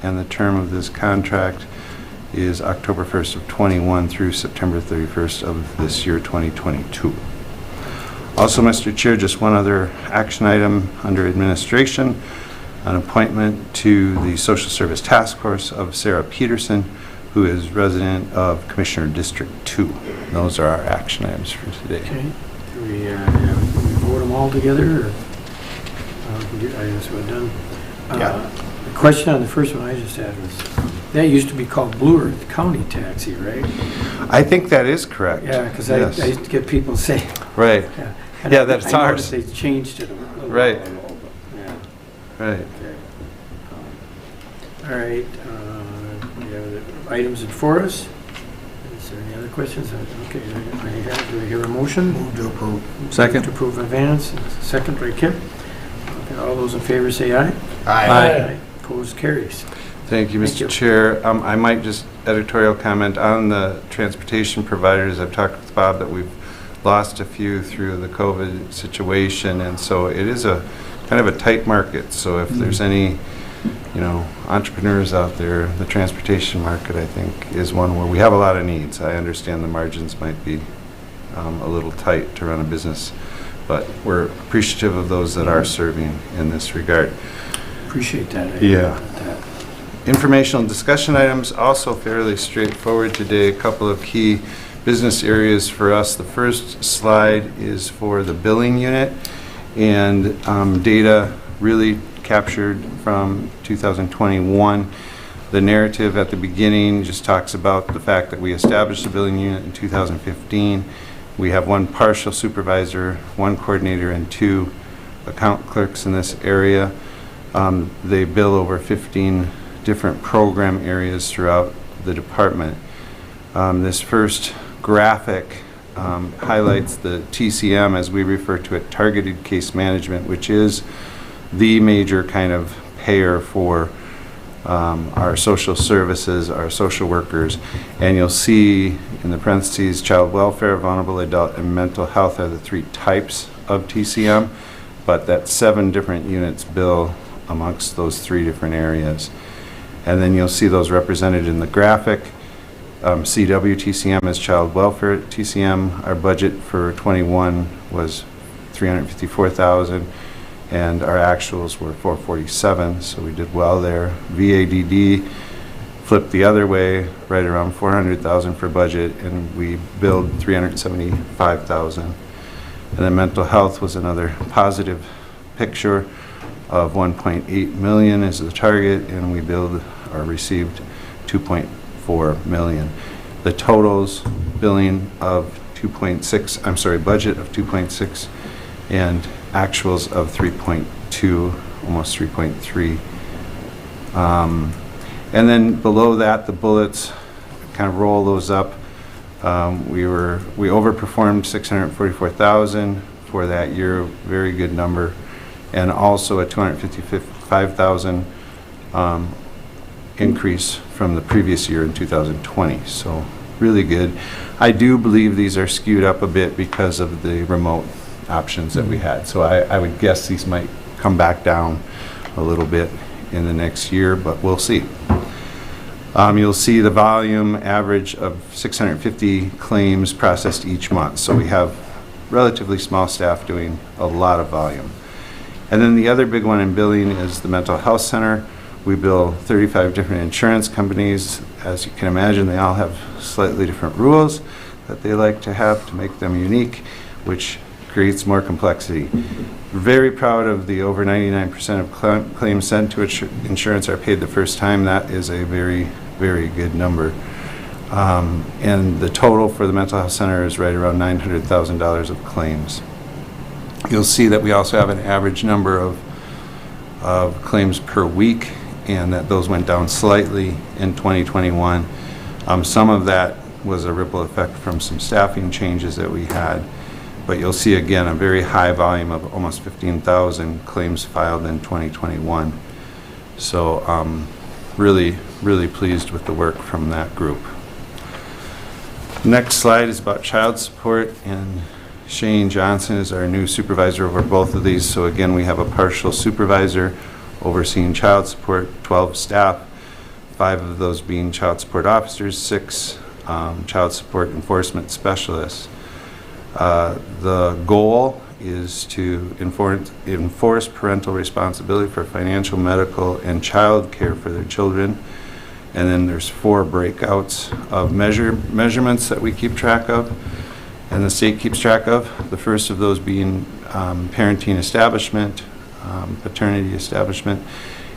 and the term of this contract is October 1st of 21 through September 31st of this year, 2022. Also, Mr. Chair, just one other action item under administration, an appointment to the Social Service Task Force of Sarah Peterson, who is resident of Commissioner District 2. Those are our action items for today. Okay. Do we vote them all together? Or, I guess we're done. Yeah. The question on the first one I just had was, that used to be called Blue Earth County Taxi, right? I think that is correct. Yeah, because Yes. I used to get people saying. Right. Yeah, and Yeah, that's I ours. noticed they changed it a little. Right. Yeah. Right. Okay. All right. We have the items before us. Is there any other questions? Okay. Do we hear a motion? Move to approve. Second. To approve in advance. Second by Kip. Okay, all those in favor say aye. Aye. Opposed, carries. Thank you, Thank Mr. you. Chair. I might just editorial comment on the transportation providers. I've talked with Bob that we've lost a few through the COVID situation, and so it is a kind of a tight market. So if there's any, entrepreneurs out there, the transportation market, I think, is one where we have a lot of needs. I understand the margins might be a little tight to run a business, but we're appreciative of those that are serving in this regard. Appreciate that. Yeah. Informational discussion items, also fairly straightforward today. A couple of key business areas for us. The first slide is for the billing unit, and data really captured from 2021. The narrative at the beginning just talks about the fact that we established a billing unit in 2015. We have one partial supervisor, one coordinator, and 2 account clerks in this area. They bill over 15 different program areas throughout the department. This first graphic highlights the TCM, as we refer to it, targeted case management, which is the major kind of payer for our social services, our social workers. And you'll see in the parentheses, child welfare, vulnerable adult, and mental health are the 3 types of TCM, but that 7 different units bill amongst those 3 different areas. And then you'll see those represented in the graphic. CW TCM is child welfare TCM. Our budget for 21 was $354,000, and our actuals were $447,000, so we did well there. VADD flipped the other way, right around $400,000 for budget, and we billed $375,000. And then mental health was another positive picture of $1.8 million is the target, and we billed or received $2.4 million. The totals billing of budget of 2.6 and actuals of 3.2, almost 3.3. And then below that, the bullets kind of roll those up. We overperformed $644,000 for that year, very good number, and also a $255,000 increase from the previous year in 2020. So really good. I do believe these are skewed up a bit because of the remote options that we had. So I would guess these might come back down a little bit in the next year, but we'll see. You'll see the volume average of 650 claims processed each month. So we have relatively small staff doing a lot of volume. And then the other big one in billing is the mental health center. We bill 35 different insurance companies. As you can imagine, they all have slightly different rules that they like to have to make them unique, which creates more complexity. We're very proud of the over 99% of claims sent to insurance are paid the first time. That is a very, very good number. And the total for the mental health center is right around $900,000 of claims. You'll see that we also have an average number of claims per week, and that those went down slightly in 2021. Some of that was a ripple effect from some staffing changes that we had, but you'll see again a very high volume of almost 15,000 claims filed in 2021. So really, really pleased with the work from that group. Next slide is about child support, and Shane Johnson is our new supervisor over both of these. So again, we have a partial supervisor overseeing child support, 12 staff, 5 of those being child support officers, 6 child support enforcement specialists. The goal is to enforce parental responsibility for financial, medical, and child care for their children. And then there's 4 breakouts of measurements that we keep track of, and the state keeps track of. The first of those being parenting establishment, paternity establishment,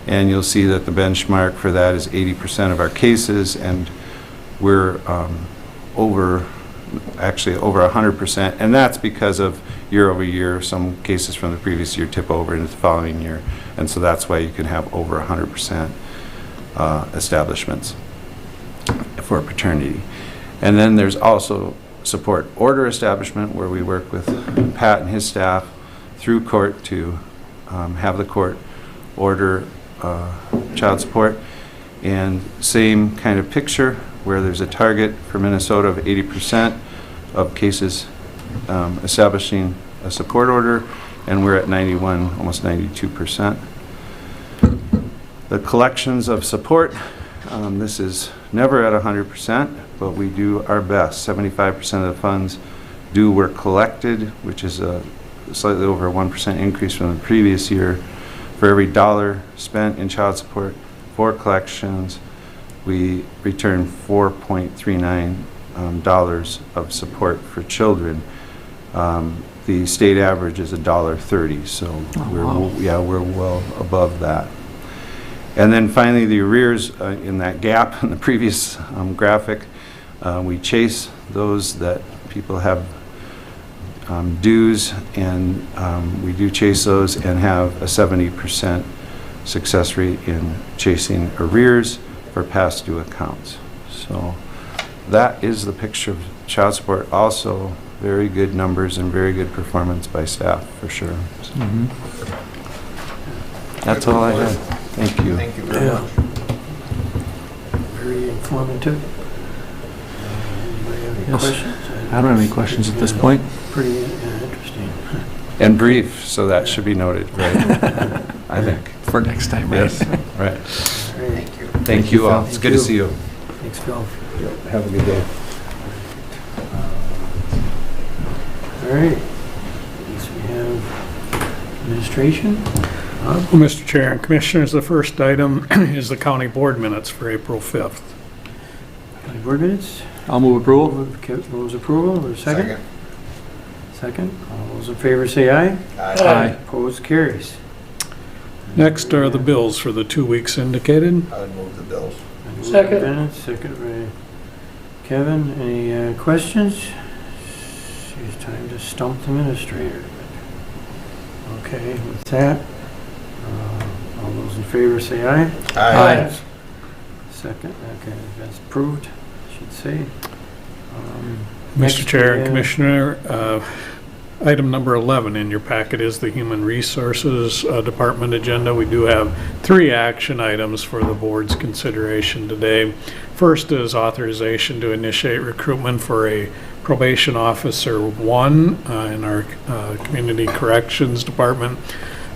and you'll see that the benchmark for that is 80% of our cases, and we're over 100%, and that's because of year over year. Some cases from the previous year tip over into the following year, and so that's why you can have over 100% establishments for paternity. And then there's also support order establishment, where we work with Pat and his staff through court to have the court order child support. And same kind of picture, where there's a target for Minnesota of 80% of cases establishing a support order, and we're at 91, almost 92%. The collections of support, this is never at 100%, but we do our best. 75% of the funds were collected, which is a slightly over a 1% increase from the previous year. For every dollar spent in child support for collections, we return $4.39 dollars of support for children. The state average is $1.30, so we're well above that. And then finally, the arrears in that gap in the previous graphic, we chase those that people have dues, and we do chase those and have a 70% success rate in chasing arrears for past due accounts. So that is the picture of child support. Also very good numbers and very good performance by staff, for sure. So that's all I had. Thank you. Thank you very much. Very informative. Anybody have any questions? I don't have any questions at this point. Pretty interesting. And brief, so that should be noted, right? I think. For next time, right? Yes, right. All right. Thank you. Thank you all. It's good to see you. Thanks, Phil. Have a good day. All right. Next we have administration. Well, Mr. Chair and Commissioners, the first item is the county board minutes for April 5th. County board minutes. I'll move approval. Those approval, or second? Second. All those in favor say aye. Aye. Opposed, carries. Next are the bills for the 2 weeks indicated. I would move the bills. Second. Bennett, second by Kevin. Any questions? It's time to stump the administrator. Okay, with that, all those in favor say aye. Aye. Second, okay, that's approved, I should say. Mr. Chair and we have- Commissioner, item number 11 in your packet is the Human Resources Department agenda. We do have 3 action items for the board's consideration today. First is authorization to initiate recruitment for a probation officer 1 in our Community Corrections Department.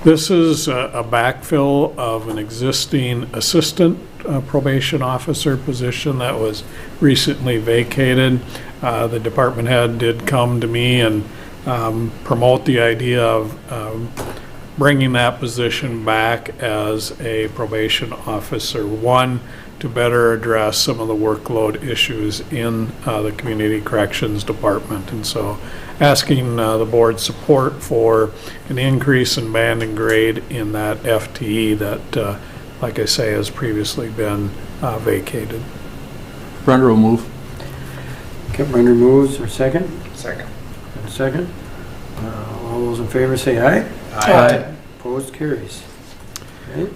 This is a backfill of an existing assistant probation officer position that was recently vacated. The department head did come to me and promote the idea of bringing that position back as a probation officer, one, to better address some of the workload issues in the community corrections department. And so asking the board's support for an increase in band and grade in that FTE that, like I say, has previously been vacated. Brender will move. Okay, Brender moves, or second? Second. And second. All those in favor say aye. Aye. Opposed, carries. Okay.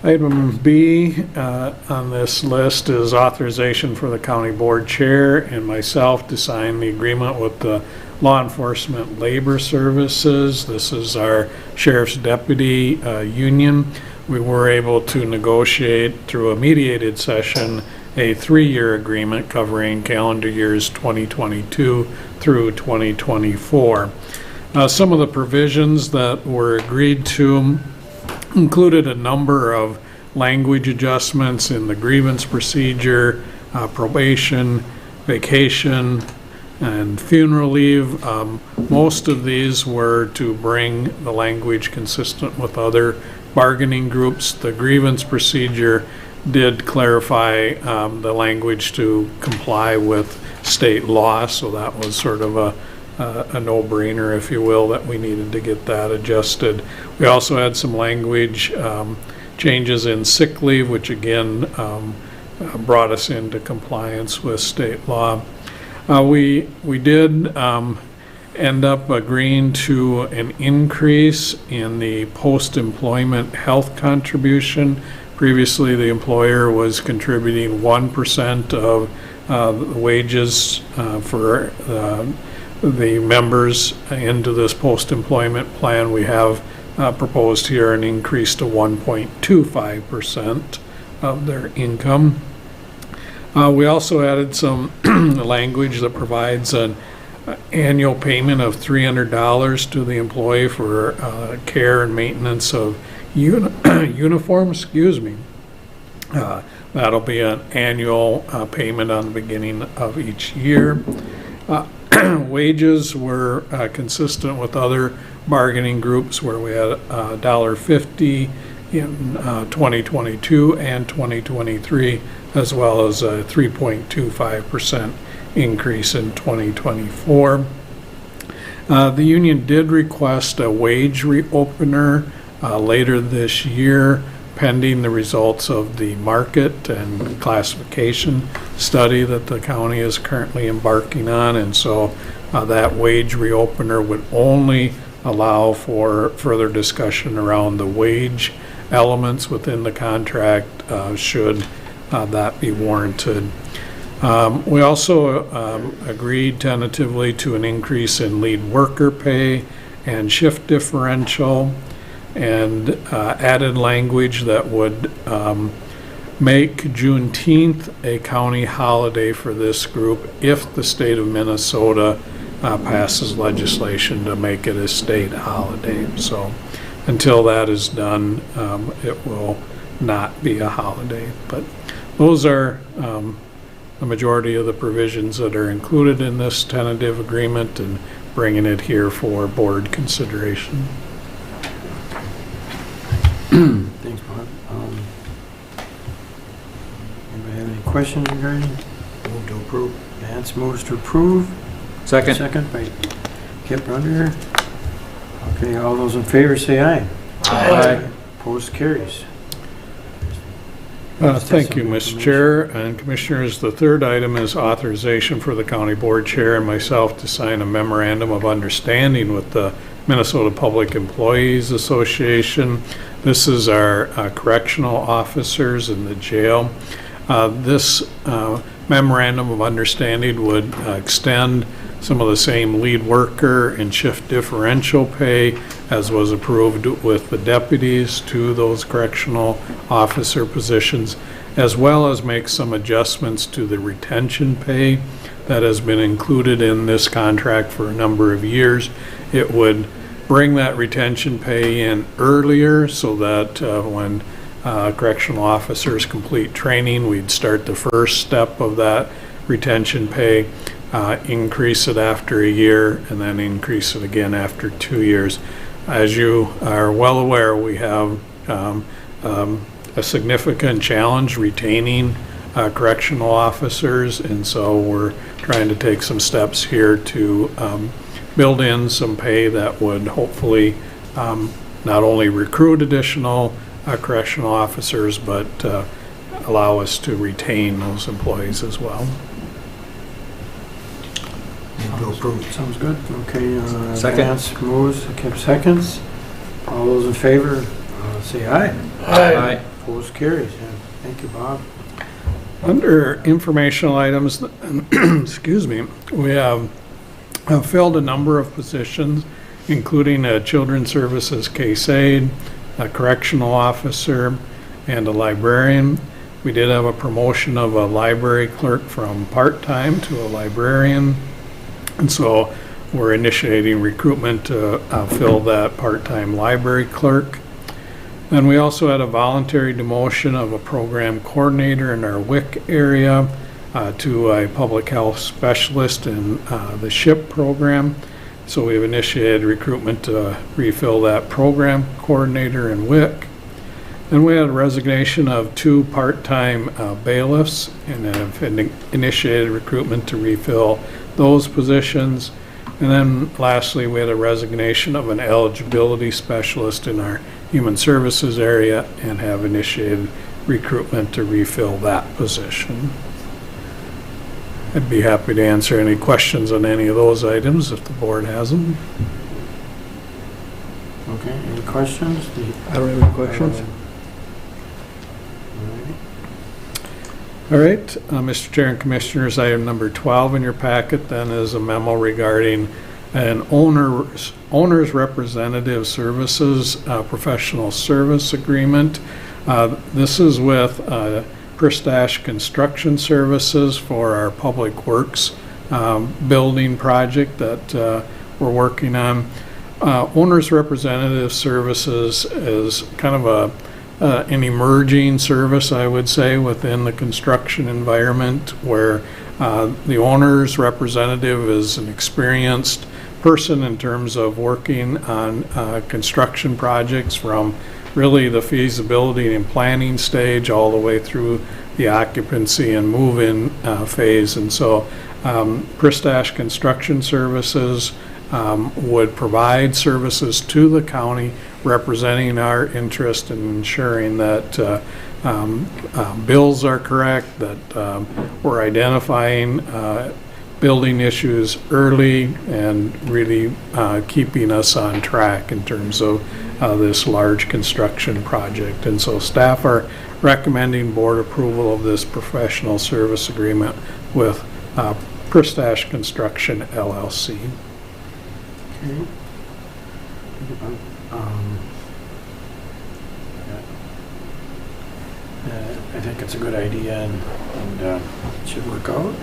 Item B on this list is authorization for the county board chair and myself to sign the agreement with the Law Enforcement Labor Services. This is our sheriff's deputy union. We were able to negotiate through a mediated session a 3-year agreement covering calendar years 2022 through 2024. Some of the provisions that were agreed to included a number of language adjustments in the grievance procedure, probation, vacation, and funeral leave. Most of these were to bring the language consistent with other bargaining groups. The grievance procedure did clarify the language to comply with state law, so that was sort of a no-brainer, if you will, that we needed to get that adjusted. We also had some language changes in sick leave, which again brought us into compliance with state law. We did end up agreeing to an increase in the post-employment health contribution. Previously, the employer was contributing 1% of the wages for the members into this post-employment plan. We have proposed here an increase to 1.25% of their income. We also added some language that provides an annual payment of $300 to the employee for care and maintenance of uniforms. That'll be an annual payment on the beginning of each year. Wages were consistent with other bargaining groups where we had $1.50 in 2022 and 2023, as well as a 3.25% increase in 2024. The union did request a wage reopener later this year, pending the results of the market and classification study that the county is currently embarking on. And so that wage reopener would only allow for further discussion around the wage elements within the contract should that be warranted. We also agreed tentatively to an increase in lead worker pay and shift differential, and added language that would make Juneteenth a county holiday for this group if the state of Minnesota passes legislation to make it a state holiday. So until that is done, it will not be a holiday. But those are the majority of the provisions that are included in this tentative agreement, and bringing it here for board consideration. Thanks, Bob. Anybody have any questions regarding? Move to approve. Vance moves to approve. Second. Second by Kip Brender. Okay, all those in favor say aye. Aye. Opposed, carries. Thank you, Mr. Chair and Commissioners. The third item is authorization for the County Board Chair and myself to sign a memorandum of understanding with the Minnesota Public Employees Association. This is our correctional officers in the jail. This memorandum of understanding would extend some of the same lead worker and shift differential pay as was approved with the deputies to those correctional officer positions, as well as make some adjustments to the retention pay that has been included in this contract for a number of years. It would bring that retention pay in earlier so that when correctional officers complete training, we'd start the first step of that retention pay, increase it after a year, and then increase it again after 2 years. As you are well aware, we have a significant challenge retaining correctional officers, and so we're trying to take some steps here to build in some pay that would hopefully not only recruit additional correctional officers, but allow us to retain those employees as well. Sounds good. Okay. Second. Vance moves, Kip seconds. All those in favor, say aye. Aye. Opposed, carries. Yeah. Thank you, Bob. Under informational items, excuse me, we have filled a number of positions, including a children's services case aide, a correctional officer, and a librarian. We did have a promotion of a library clerk from part-time to a librarian, and so we're initiating recruitment to fill that part-time library clerk. Then we also had a voluntary demotion of a program coordinator in our WIC area to a public health specialist in the SHIP program. So we've initiated recruitment to refill that program coordinator in WIC. Then we had a resignation of 2 part-time bailiffs and have initiated recruitment to refill those positions. And then lastly, we had a resignation of an eligibility specialist in our human services area and have initiated recruitment to refill that position. I'd be happy to answer any questions on any of those items if the board has them. Okay, any questions? I don't have any questions. All right, Mr. Chair and Commissioners, item number 12 in your packet then is a memo regarding an owner's representative services professional service agreement. This is with Pristash Construction Services for our Public Works building project that we're working on. Owner's representative services is kind of an emerging service, I would say, within the construction environment, where the owner's representative is an experienced person in terms of working on construction projects from really the feasibility and planning stage all the way through the occupancy and move-in phase. And so Pristash Construction Services would provide services to the county representing our interest in ensuring that bills are correct, that we're identifying building issues early and really keeping us on track in terms of this large construction project. And so staff are recommending board approval of this professional service agreement with Pristash Construction LLC. Okay. I think it's a good idea and it should work out.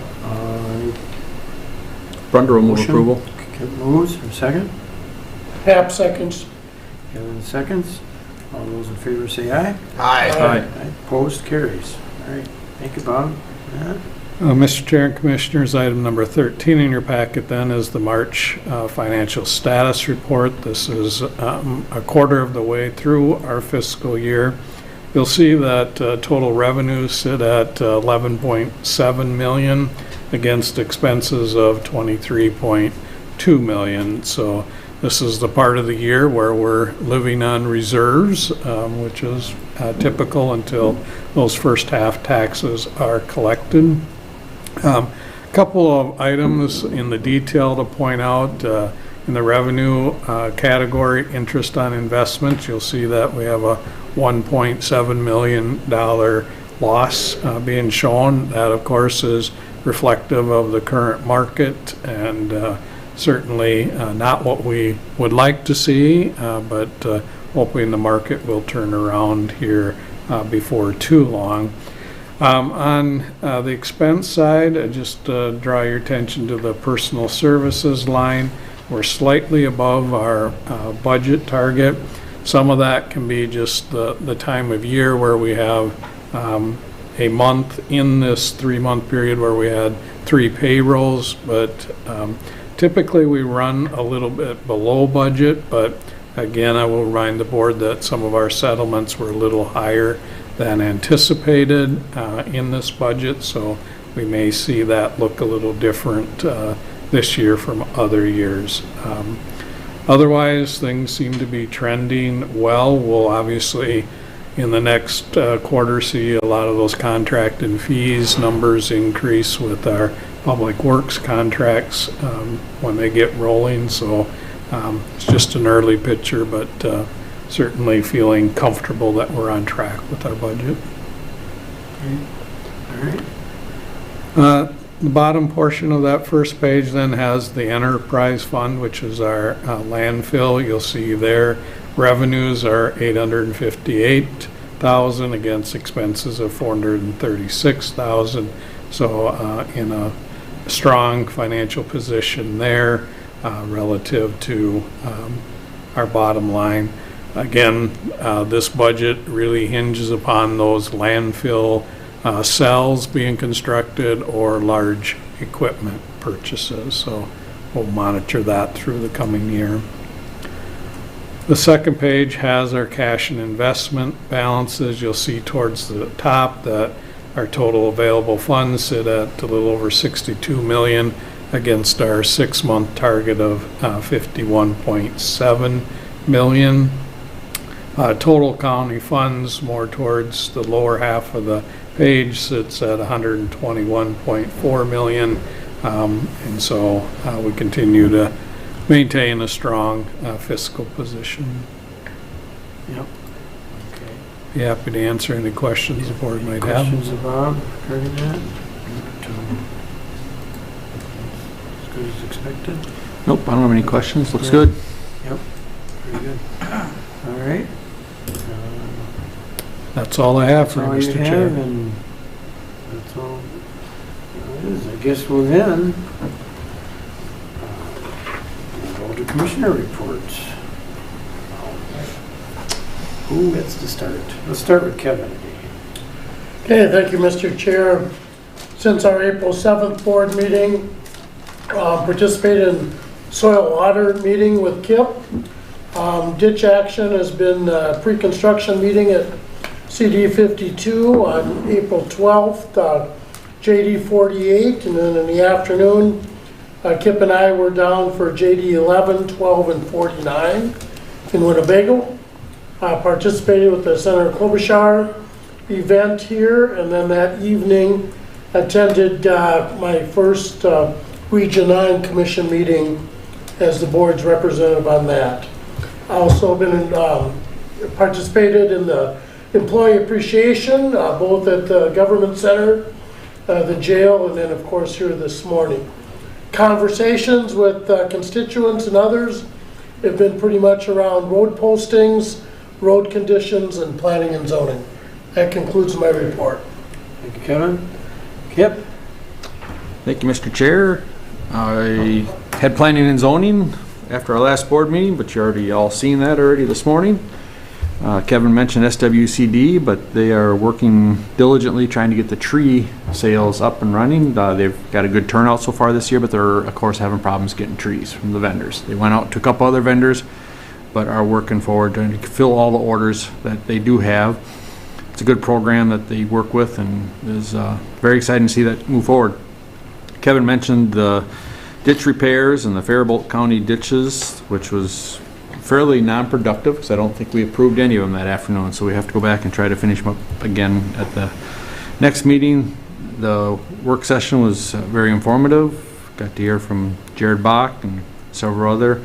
Brunder will move Motion. approval. Kip moves, or second? Hap seconds. Kevin seconds. All those in favor say aye. Aye. Opposed, carries. All right, thank you, Bob. Matt? Mr. Chair and Commissioners, item number 13 in your packet then is the March financial status report. This is a quarter of the way through our fiscal year. You'll see that total revenues sit at 11.7 million against expenses of 23.2 million. So this is the part of the year where we're living on reserves, which is typical until those first half taxes are collected. Couple of items in the detail to point out. In the revenue category, interest on investments, you'll see that we have a $1.7 million loss being shown. That, of course, is reflective of the current market and certainly not what we would like to see, but hoping the market will turn around here before too long. On the expense side, I just draw your attention to the personal services line. we're slightly above our budget target. Some of that can be just the time of year where we have a month in this 3-month period where we had 3 payrolls, but typically we run a little bit below budget, but again, I will remind the board that some of our settlements were a little higher than anticipated in this budget, so we may see that look a little different this year from other years. Otherwise, things seem to be trending well. We'll obviously, in the next quarter, see a lot of those contract and fees numbers increase with our public works contracts when they get rolling. So it's just an early picture, but certainly feeling comfortable that we're on track with our budget. All right. The bottom portion of that first page then has the enterprise fund, which is our landfill. You'll see there revenues are $858,000 against expenses of $436,000. So in a strong financial position there relative to our bottom line. Again, this budget really hinges upon those landfill cells being constructed or large equipment purchases. So we'll monitor that through the coming year. The second page has our cash and investment balances. You'll see towards the top that our total available funds sit at a little over 62 million against our 6-month target of 51.7 million. Total county funds more towards the lower half of the page sits at 121.4 million, and so we continue to maintain a strong fiscal position. Yep. Okay. Be happy to answer any questions the board might have. Questions of Bob regarding that? As good as expected? Nope, I don't have any questions. Looks Yeah. good. Yep. Very good. All right. That's all I have for you, That's all Mr. you Chair. have, and that's all it is. I guess we'll then go to commissioner reports. Who gets to start? Let's start with Kevin. Okay, thank you, Mr. Chair. Since our April 7th board meeting, participated in soil water meeting with KIP. Ditch action has been a pre-construction meeting at CD 52 on April 12th, JD 48, and then in the afternoon, Kip and I were down for JD 11, 12, and 49 in Winnebago. Participated with the Senator Klobuchar event here, and then that evening attended my first Region 9 Commission meeting as the board's representative on that. Also been participated in the employee appreciation, both at the government center, the jail, and then of course here this morning. Conversations with constituents and others have been pretty much around road postings, road conditions, and planning and zoning. That concludes my report. Thank you, Kevin. Kip? Thank you, Mr. Chair. I had planning and zoning after our last board meeting, but you already all seen that already this morning. Kevin mentioned SWCD, but they are working diligently trying to get the tree sales up and running. They've got a good turnout so far this year, but they're of course having problems getting trees from the vendors. They went out to a couple other vendors, but are working forward trying to fill all the orders that they do have. It's a good program that they work with, and is very exciting to see that move forward. Kevin mentioned the ditch repairs and the Faribault County ditches, which was fairly non-productive because I don't think we approved any of them that afternoon, so we have to go back and try to finish them up again at the next meeting. The work session was very informative. Got to hear from Jared Bach and several other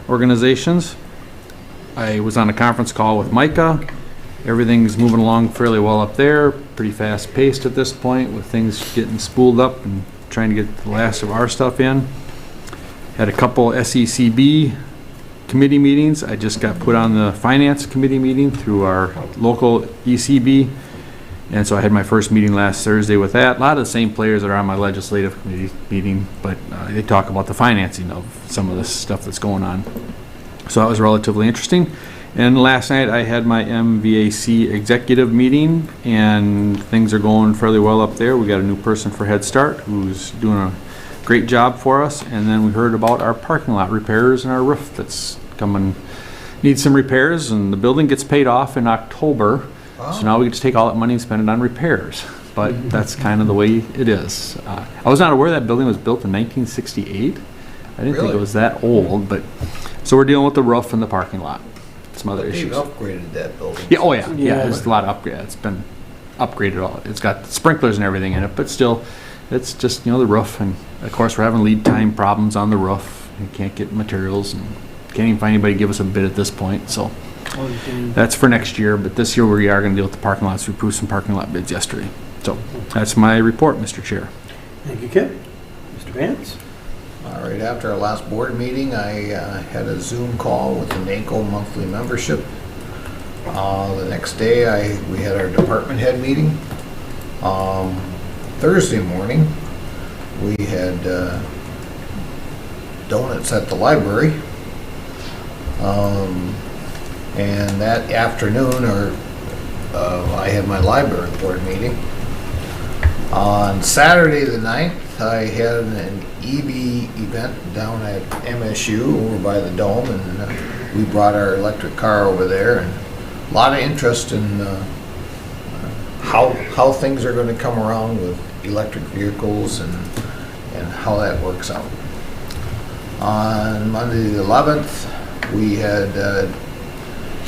organizations. I was on a conference call with Micah. Everything's moving along fairly well up there, pretty fast paced at this point with things getting spooled up and trying to get the last of our stuff in. Had a couple SECB committee meetings. I just got put on the finance committee meeting through our local ECB And so I had my first meeting last Thursday with that. A lot of the same players that are on my legislative committee meeting, but they talk about the financing of some of this stuff that's going on. So that was relatively interesting. And last night I had my MVAC executive meeting, and things are going fairly well up there. We got a new person for Head Start who's doing a great job for us. And then we heard about our parking lot repairs and our roof that's coming, needs some repairs, and the building gets paid off in October. So now we get to take all that money and spend it on repairs. But that's kind of the way it is. I was not aware that building was built in 1968. I didn't think it was that old, but so we're dealing with the roof and the parking lot. Some other issues. They've upgraded that building. Yeah, oh yeah, yeah. There's a lot of upgrade. It's been upgraded all. It's got sprinklers and everything in it, but still, it's just, you know, the roof. And of course, we're having lead time problems on the roof. We can't get materials and can't even find anybody to give us a bid at this point. So that's for next year. But this year we are going to deal with the parking lots. We approved some parking lot bids yesterday. So that's my report, Mr. Chair. Thank you, Kip. Mr. Vance? All right, after our last board meeting, I had a Zoom call with the NACO monthly membership. The next day, we had our department head meeting. Thursday morning, we had donuts at the library. And that afternoon, I had my library board meeting. On Saturday the 9th, I had an EV event down at MSU over by the Dome, and we brought our electric car over there, and a lot of interest in how things are going to come around with electric vehicles and how that works out. On Monday the 11th, we had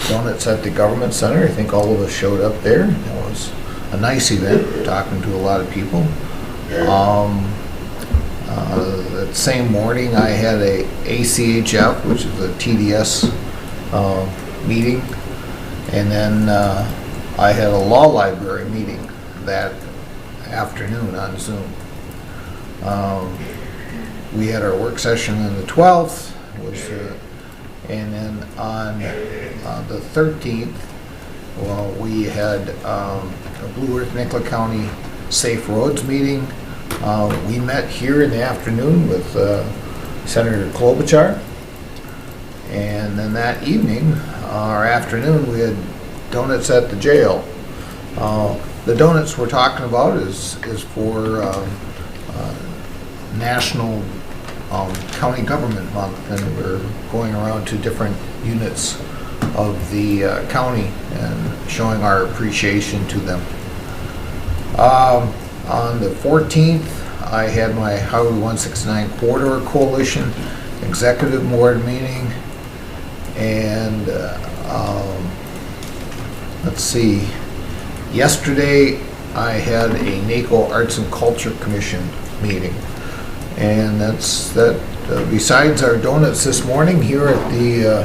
donuts at the Government Center. I think all of us showed up there. It was a nice event, talking to a lot of people. That same morning, I had a ACHF, which is a TDS meeting, and then I had a law library meeting that afternoon on Zoom. We had our work session on the 12th, and then on the 13th, well, we had a Blue Earth Nicola County Safe Roads meeting. We met here in the afternoon with Senator Klobuchar, and then that evening, or afternoon, we had donuts at the jail. The donuts we're talking about is for National County Government Month, and we're going around to different units of the county and showing our appreciation to them. On the 14th, I had my Highway 169 Corridor Coalition Executive Board meeting, and let's see, yesterday I had a NACO Arts and Culture Commission meeting, and besides our donuts this morning here at the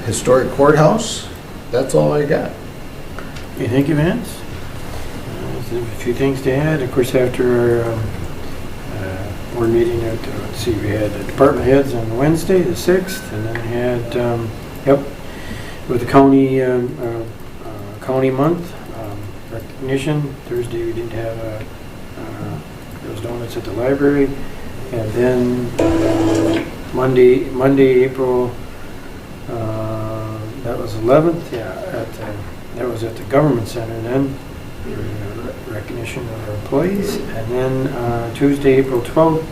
Historic Courthouse, that's all I got. Okay, thank you, Vance. A few things to add. Of course, after our board meeting, let's see, we had the department heads on Wednesday, the 6th, and then had, with the county month recognition. Thursday, we didn't have those donuts at the library. And then Monday, April, that was 11th, that was at the Government Center then. Recognition of our employees, and then Tuesday, April 12th,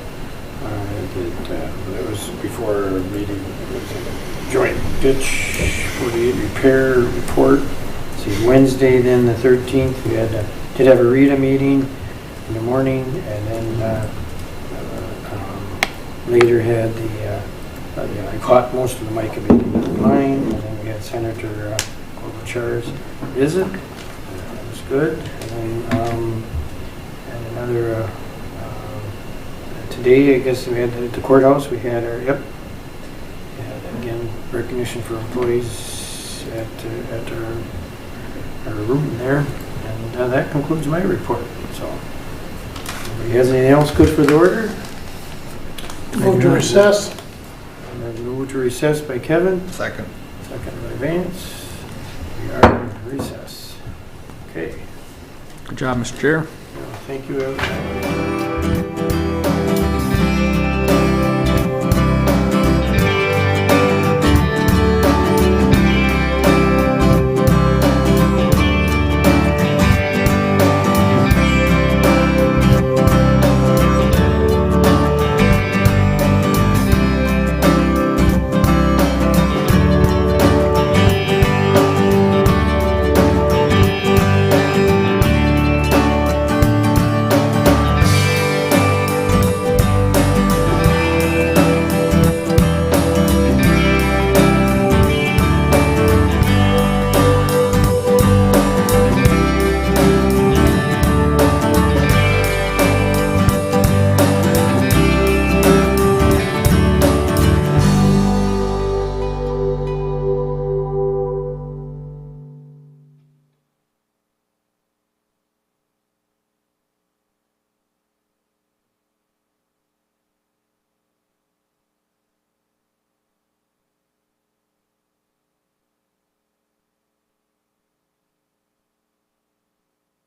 that was before our meeting, it was a joint ditch 48 repair report. See, Wednesday, then the 13th, we did have a RETA meeting in the morning, and then later had I caught most of the mic meeting line, and then we had Senator Klobuchar's visit. That was good. And another, today, I guess we had at the courthouse, we had our, again, recognition for employees at our room there. And that concludes my report. So, anybody has anything else good for the order? Move to recess. Move to recess by Kevin. Second. Second by Vance. We are in recess. Okay. Good job, Mr. Chair. Thank you, everyone.